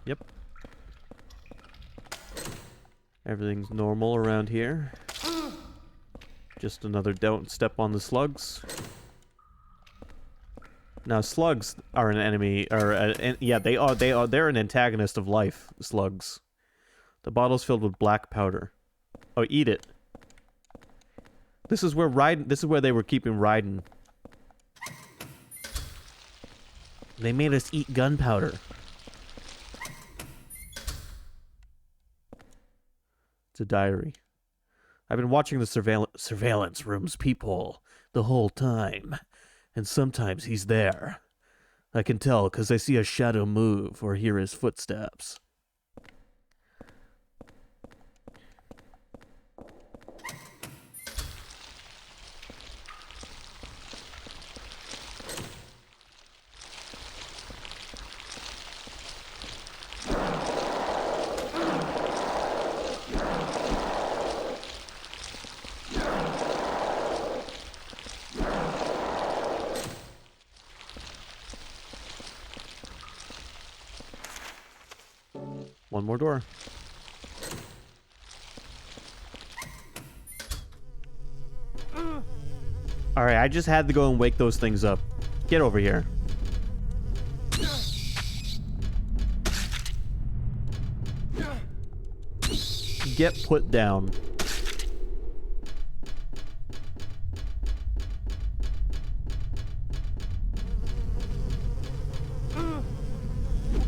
Yep. Everything's normal around here. Just another don't step on the slugs. Now, slugs are an enemy, or yeah, they're an antagonist of life, slugs. The bottle's filled with black powder. Oh, eat it. This is where they were keeping Raiden. They made us eat gunpowder. It's a diary. I've been watching the surveillance room's peephole the whole time. And sometimes he's there. I can tell because I see a shadow move or hear his footsteps. One more door. Alright, I just had to go and wake those things up. Get over here. Get put down.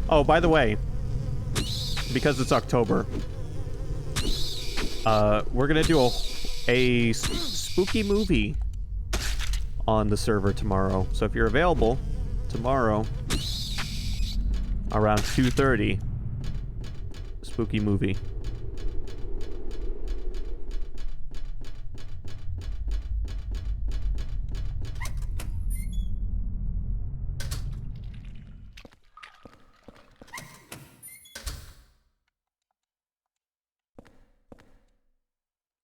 Oh, by the way, because it's October, we're gonna do a spooky movie on the server tomorrow. So if you're available tomorrow around 2:30, spooky movie.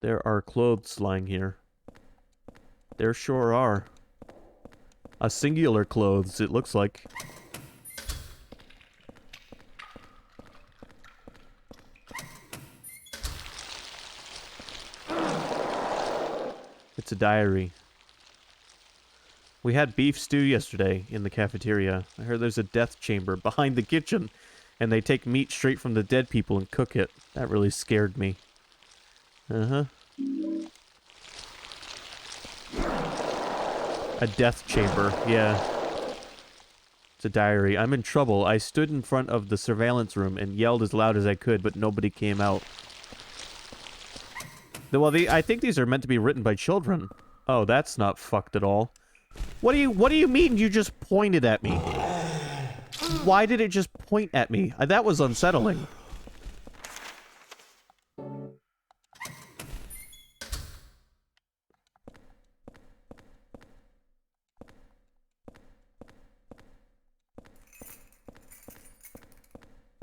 There are clothes lying here. There sure are. A singular clothes, it looks like. It's a diary. We had beef stew yesterday in the cafeteria. I heard there's a death chamber behind the kitchen, and they take meat straight from the dead people and cook it. That really scared me. Uh-huh. A death chamber, yeah. It's a diary. I'm in trouble. I stood in front of the surveillance room and yelled as loud as I could, but nobody came out. Well, I think these are meant to be written by children. Oh, that's not fucked at all. What do you mean you just pointed at me? Why did it just point at me? That was unsettling.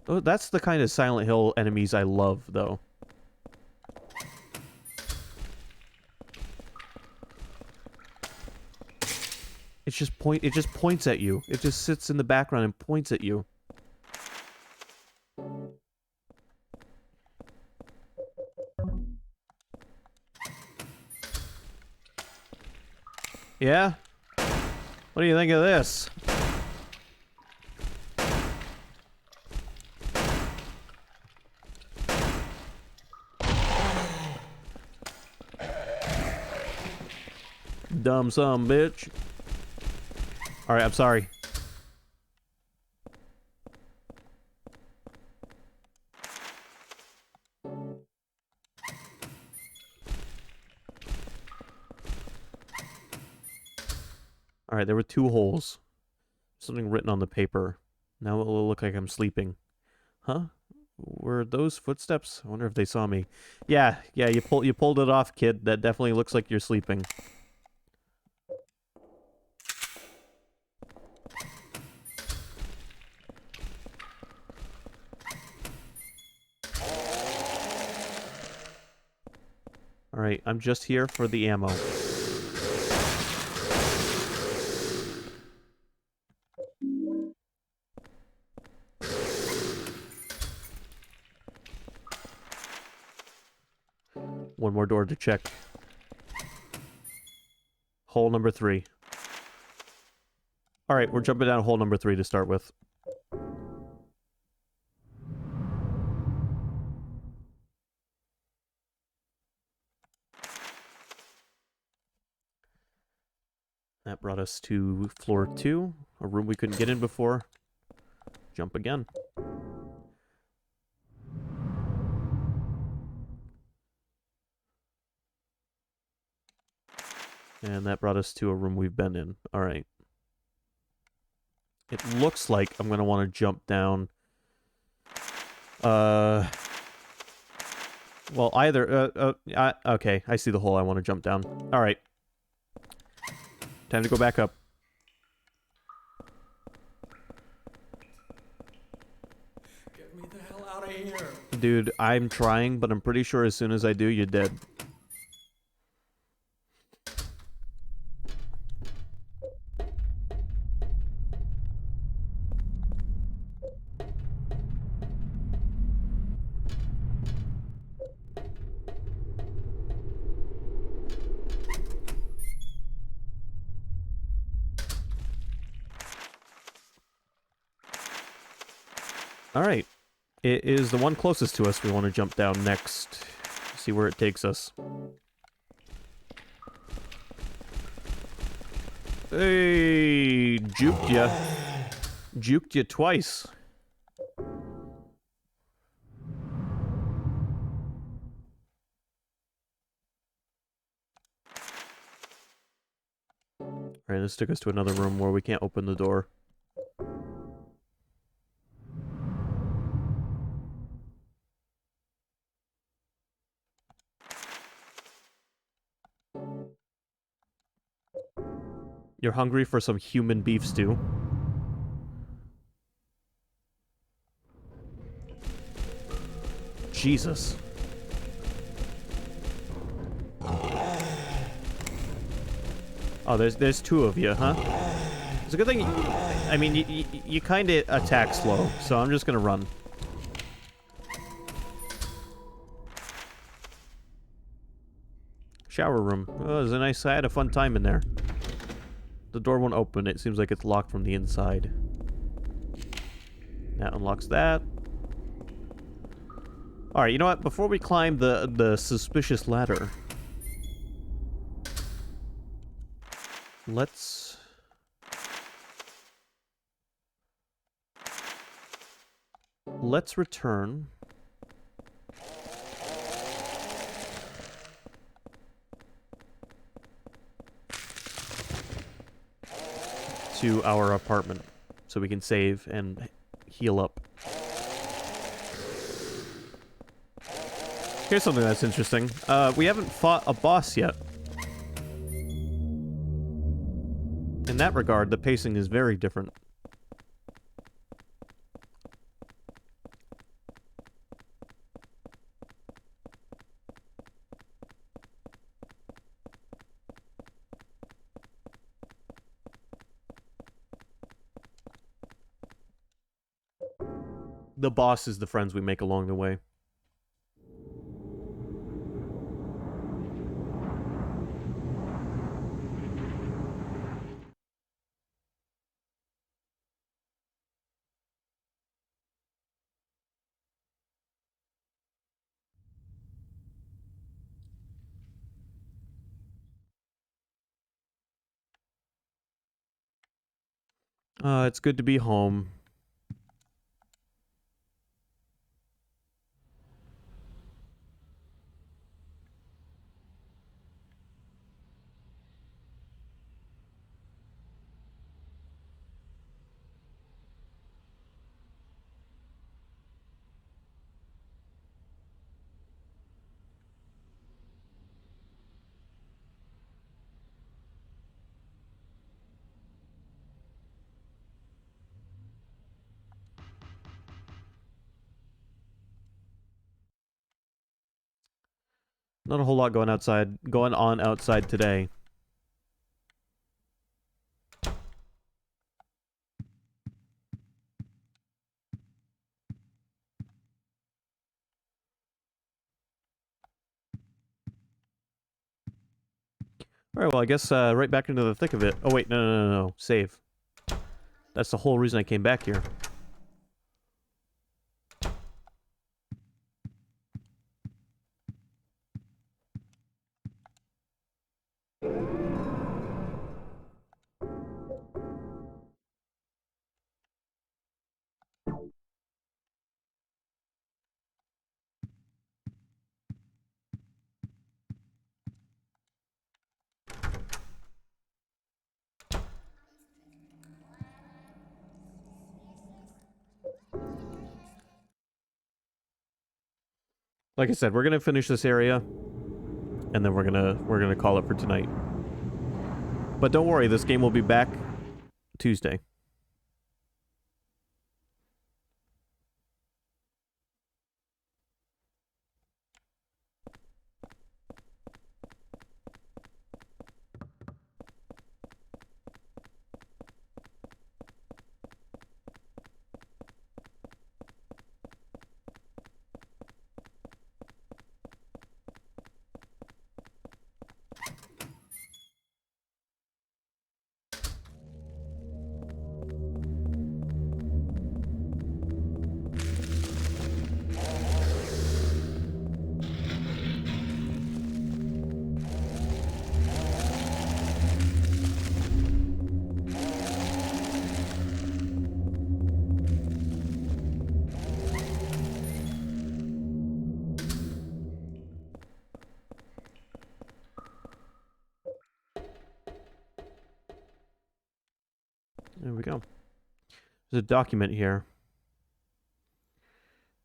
Oh, that's the kind of Silent Hill enemies I love, though. It just points at you. It just sits in the background and points at you. Yeah? What do you think of this? Dumb son of a bitch. Alright, I'm sorry. Alright, there were 2 holes. Something written on the paper. Now it will look like I'm sleeping. Huh? Were those footsteps? I wonder if they saw me. Yeah, you pulled it off, kid. That definitely looks like you're sleeping. Alright, I'm just here for the ammo. One more door to check. Hole number 3. Alright, we're jumping down hole number 3 to start with. That brought us to floor 2, a room we couldn't get in before. Jump again. And that brought us to a room we've been in. Alright. It looks like I'm going to want to jump down. Well, either... okay, I see the hole I want to jump down. Alright. Time to go back up. Get me the hell out of here. Dude, I'm trying, but I'm pretty sure as soon as I do, you're dead. Alright. It is the one closest to us we want to jump down next. See where it takes us. Hey, juked ya. Juked ya twice. Alright, this took us to another room where we can't open the door. You're hungry for some human beef stew. Jesus. Oh, there's 2 of you, huh? It's a good thing. I mean, you kind of attack slow, so I'm just gonna run. Shower room. Oh, it was a nice. I had a fun time in there. The door won't open. It seems like it's locked from the inside. That unlocks that. Alright, you know what? Before we climb the suspicious ladder, let's return to our apartment so we can save and heal up. Here's something that's interesting. We haven't fought a boss yet. In that regard, the pacing is very different. The boss is the friends we make along the way. It's good to be home. Not a whole lot going on outside today. Alright, well, I guess right back into the thick of it. Oh, wait, no. Save. That's the whole reason I came back here. Like I said, we're gonna finish this area, and then we're gonna call it for tonight. But don't worry, this game will be back Tuesday. There we go. There's a document here.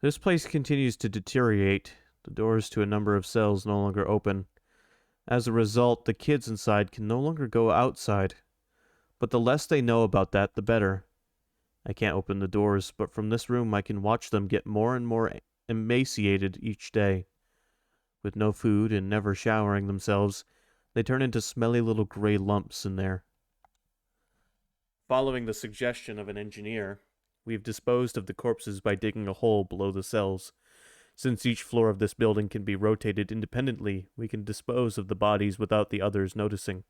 This place continues to deteriorate. The doors to a number of cells no longer open. As a result, the kids inside can no longer go outside. But the less they know about that, the better. I can't open the doors, but from this room I can watch them get more and more emaciated each day. With no food and never showering themselves, they turn into smelly little gray lumps in there. Following the suggestion of an engineer, we've disposed of the corpses by digging a hole below the cells. Since each floor of this building can be rotated independently, we can dispose of the bodies without the others noticing,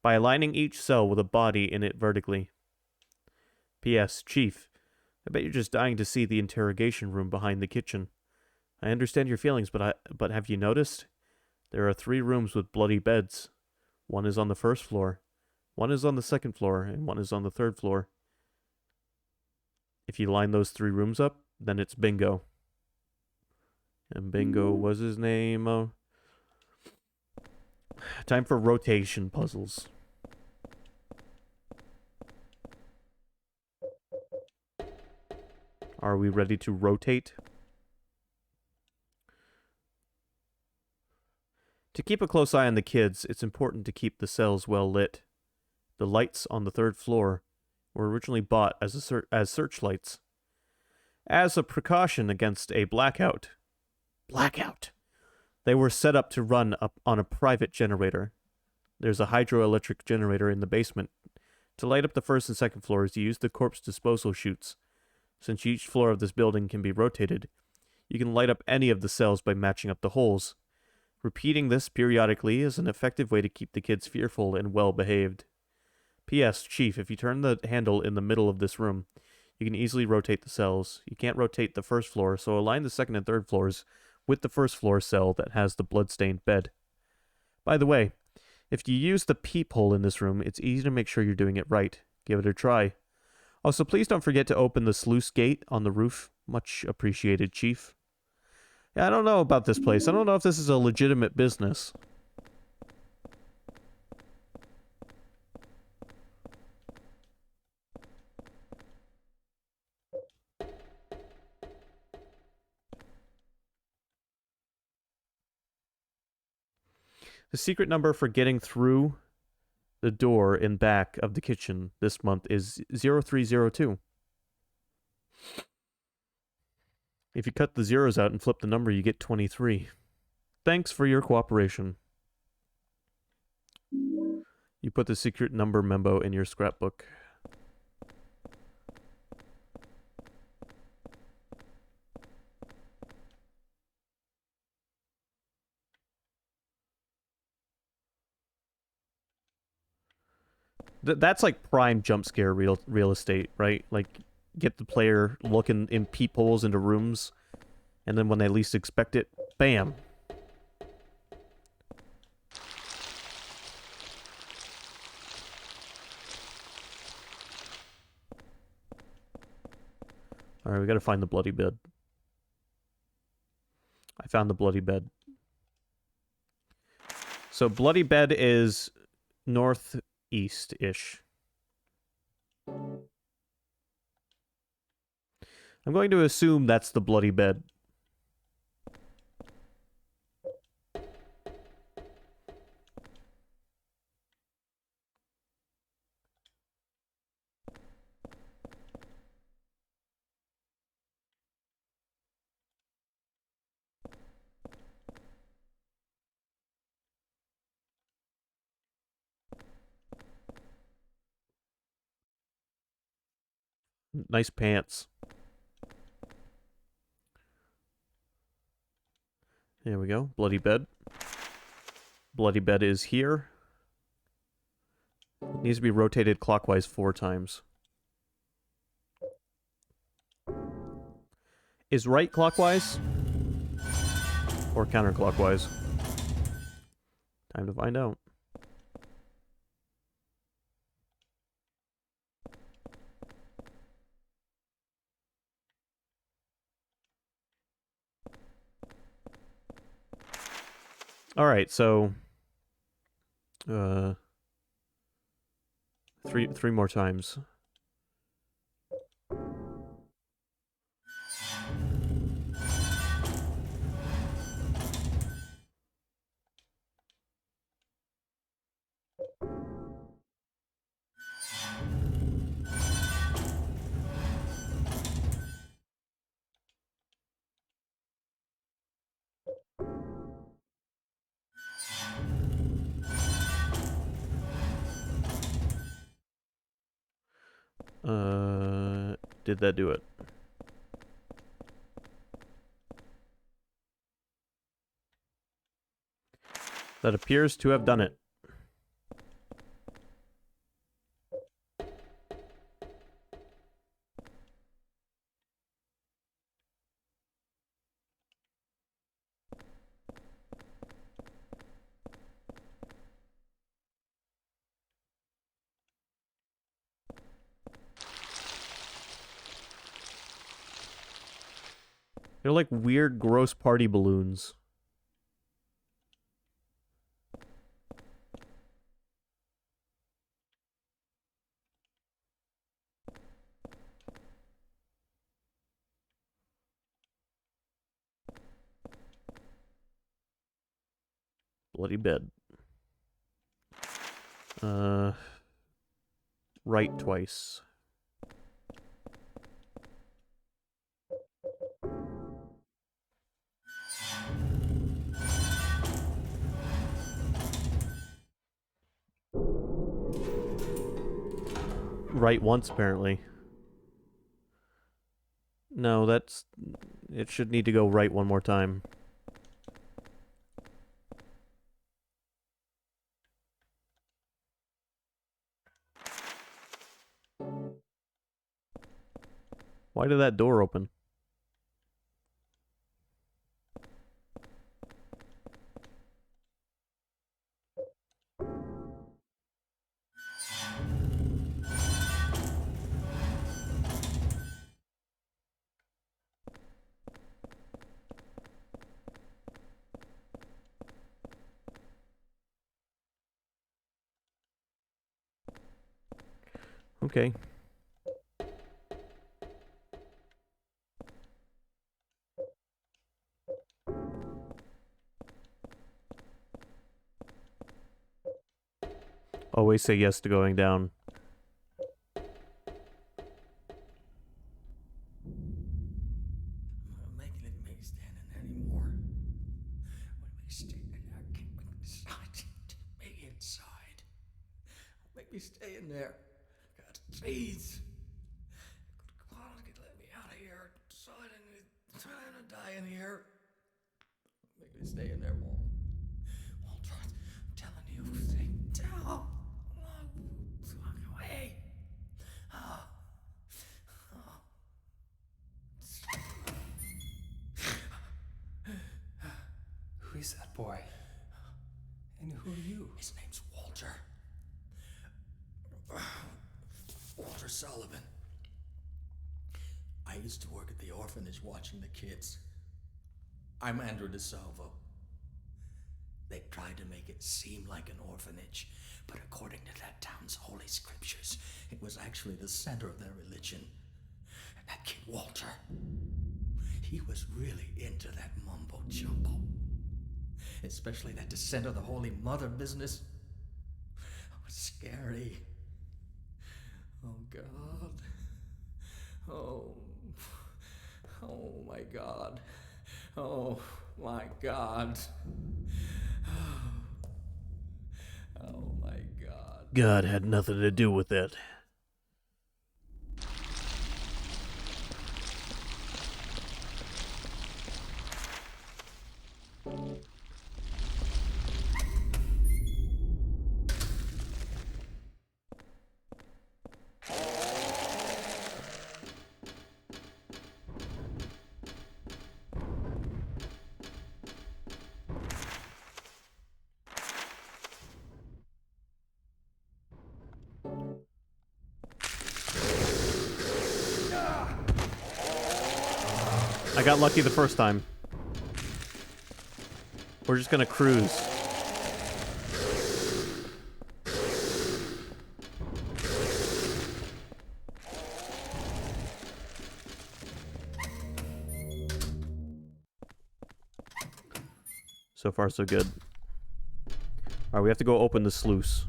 by aligning each cell with a body in it vertically. P.S. Chief, I bet you're just dying to see the interrogation room behind the kitchen. I understand your feelings, but have you noticed? There are 3 rooms with bloody beds. One is on the 1st floor. One is on the 2nd floor, and one is on the 3rd floor. If you line those 3 rooms up, then it's Bingo. And Bingo was his name. Time for rotation puzzles. Are we ready to rotate? To keep a close eye on the kids, it's important to keep the cells well lit. The lights on the 3rd floor were originally bought as searchlights. As a precaution against a blackout, they were set up to run up on a private generator. There's a hydroelectric generator in the basement. To light up the 1st and 2nd floors, you use the corpse disposal chutes. Since each floor of this building can be rotated, you can light up any of the cells by matching up the holes. Repeating this periodically is an effective way to keep the kids fearful and well-behaved. P.S. Chief, if you turn the handle in the middle of this room, you can easily rotate the cells. You can't rotate the 1st floor, so align the 2nd and 3rd floors with the 1st floor cell that has the blood-stained bed. By the way, if you use the peephole in this room, it's easy to make sure you're doing it right. Give it a try. Also, please don't forget to open the sluice gate on the roof. Much appreciated, Chief. Yeah, I don't know about this place. I don't know if this is a legitimate business. The secret number for getting through the door in back of the kitchen this month is 0302. If you cut the zeros out and flip the number, you get 23. Thanks for your cooperation. You put the secret number memo in your scrapbook. That's like prime jump scare real estate, right? Like, get the player looking in peepholes into rooms, and then when they least expect it, bam. Alright, we gotta find the bloody bed. I found the bloody bed. So bloody bed is northeast-ish. I'm going to assume that's the bloody bed. Nice pants. There we go. Bloody bed. Bloody bed is here. It needs to be rotated clockwise 4 times. Is right clockwise? Or counterclockwise? Time to find out. Alright, so... Three more times. Did that do it? That appears to have done it. They're like weird, gross party balloons. Bloody bed. Right twice. Right once, apparently. No, that's... It should need to go right one more time. Why did that door open? Okay. Always say yes to going down. Making it make standing anymore. What makes there. God, please. Come on, let me out of here. So I didn't die in here. Make me stay in there, Walter. Walter, I'm telling you, stay down. Walk away. Who is that boy? And who are you? His name's Walter. Walter Sullivan. I used to work at the orphanage watching the kids. I'm Andrew DeSalvo. They tried to make it seem like an orphanage, but according to that town's holy scriptures, it was actually the center of their religion. And that kid Walter, he was really into that mumbo-jumbo. Especially that descent of the Holy Mother business. It was scary. Oh, God. Oh my God. Oh, my God. Oh, my God. God had nothing to do with it. I got lucky the first time. We're just gonna cruise. So far, so good. Alright, we have to go open the sluice.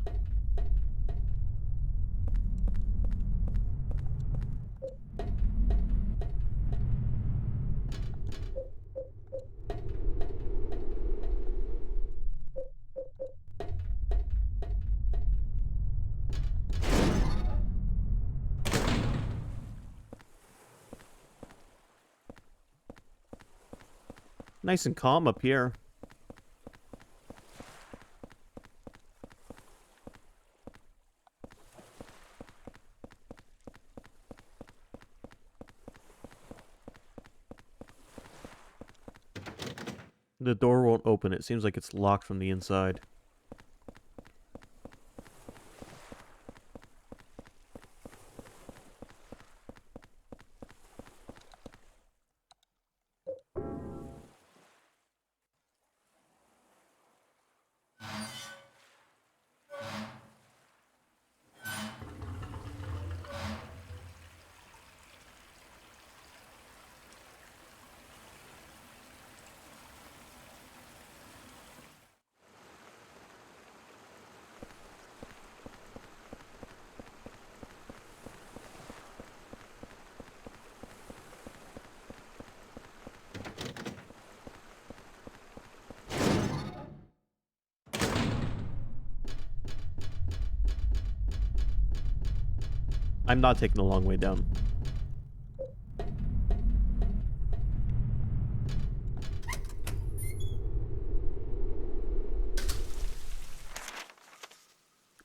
Nice and calm up here. The door won't open. It seems like it's locked from the inside. I'm not taking the long way down.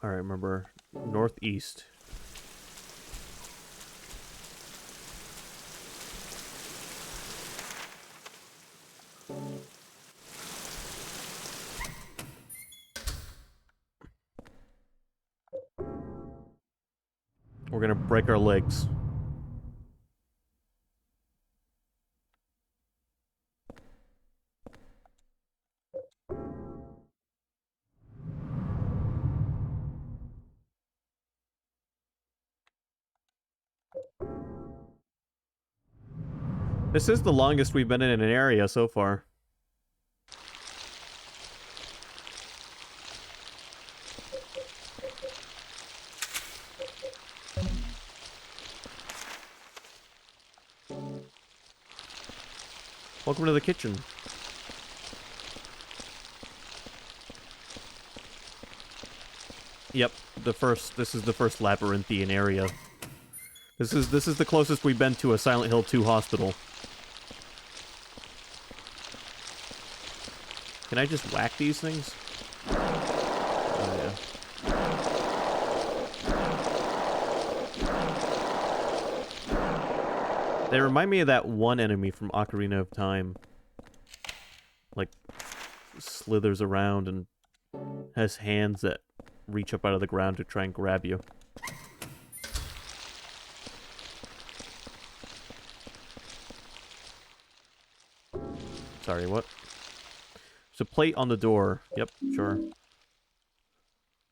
All right, remember, northeast. We're gonna break our legs. This is the longest we've been in an area so far. Welcome to the kitchen. Yep, This is the first labyrinthian area. This is the closest we've been to a Silent Hill 2 hospital. Can I just whack these things? Oh, yeah. They remind me of that one enemy from Ocarina of Time. Like, slithers around and has hands that reach up out of the ground to try and grab you. Sorry, what? There's a plate on the door. Yep, sure.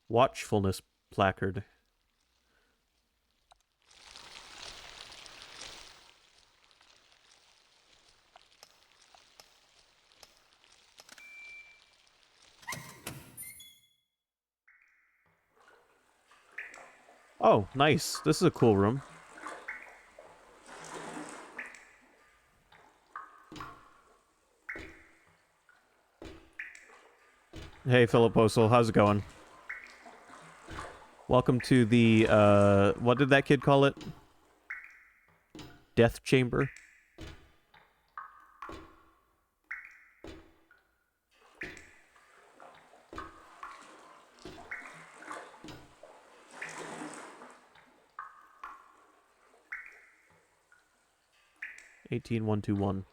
Watchfulness placard. Oh, nice. This is a cool room. Hey, Philip Posel, how's it going? Welcome to the, what did that kid call it? Death Chamber? $18,121.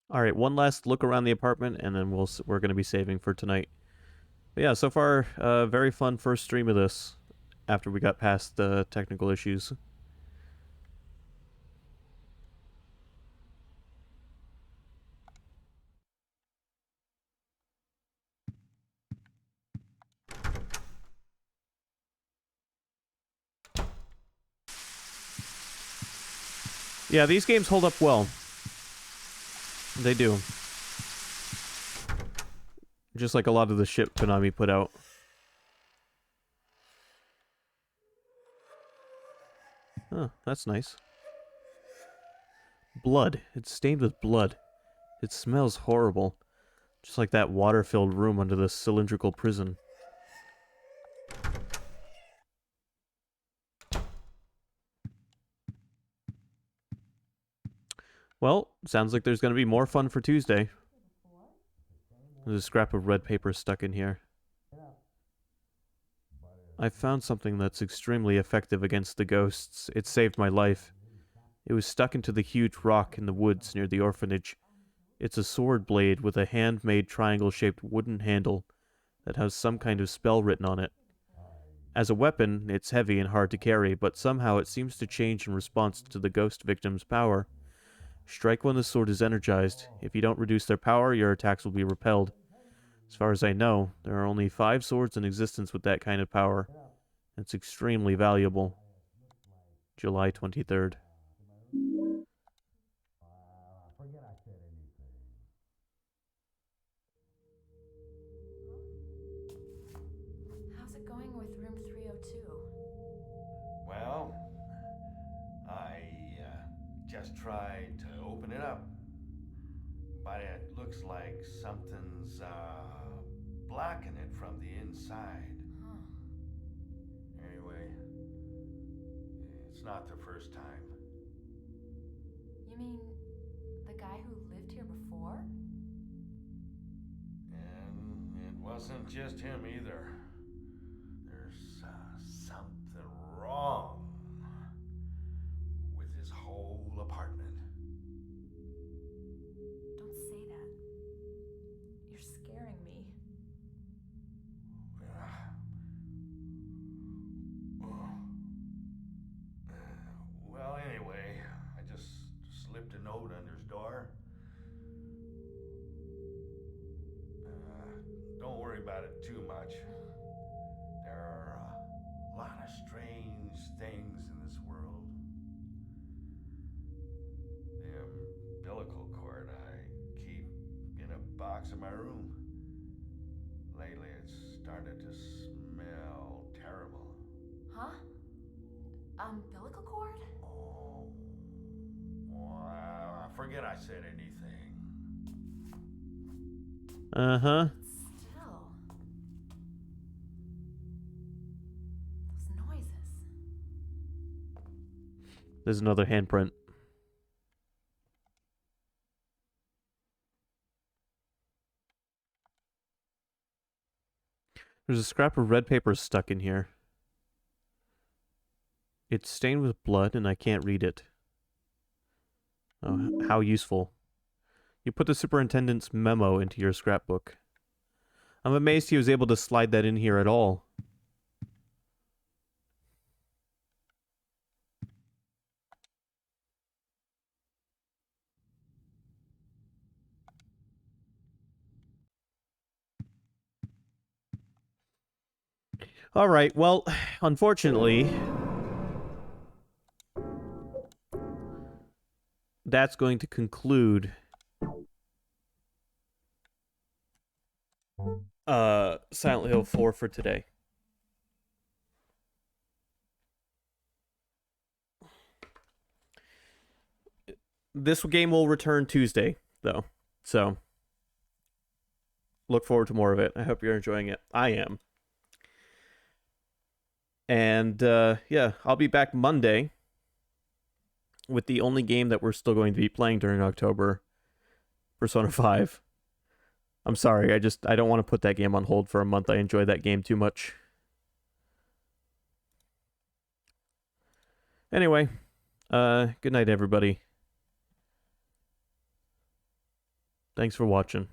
All right, one last look around the apartment, and then we're going to be saving for tonight. But yeah, so far, very fun first stream of this, after we got past the technical issues. Yeah, these games hold up well. They do. Just like a lot of the shit Konami put out. Oh, that's nice. Blood. It's stained with blood. It smells horrible. Just like that water-filled room under the cylindrical prison. Well, sounds like there's going to be more fun for Tuesday. There's a scrap of red paper stuck in here. I found something that's extremely effective against the ghosts. It saved my life. It was stuck into the huge rock in the woods near the orphanage. It's a sword blade with a handmade triangle-shaped wooden handle that has some kind of spell written on it. As a weapon, it's heavy and hard to carry, but somehow it seems to change in response to the ghost victim's power. Strike when the sword is energized. If you don't reduce their power, your attacks will be repelled. As far as I know, there are only 5 swords in existence with that kind of power. It's extremely valuable. July 23rd. How's it going with room 302? Well, I just tried to open it up, but it looks like something's blocking it from the inside. Huh. Anyway, it's not the first time. You mean the guy who lived here before? And it wasn't just him either. There's something wrong with his whole apartment. Don't say that. strange things in this world. The umbilical cord I keep in a box in my room. Lately, it's started to smell terrible. Huh? Umbilical cord? Oh, well, I forget I said anything. Uh-huh. Still. Those noises. There's another handprint. There's a scrap of red paper stuck in here. It's stained with blood and I can't read it. Oh, how useful. You put the superintendent's memo into your scrapbook. I'm amazed he was able to slide that in here at all. All right, well, unfortunately, that's going to conclude Silent Hill 4 for today. This game will return Tuesday, though, so look forward to more of it. I hope you're enjoying it. I am. And, yeah, I'll be back Monday with the only game that we're still going to be playing during October, Persona 5. I'm sorry, I don't want to put that game on hold for a month. I enjoy that game too much. Anyway, good night, everybody. Thanks for watching.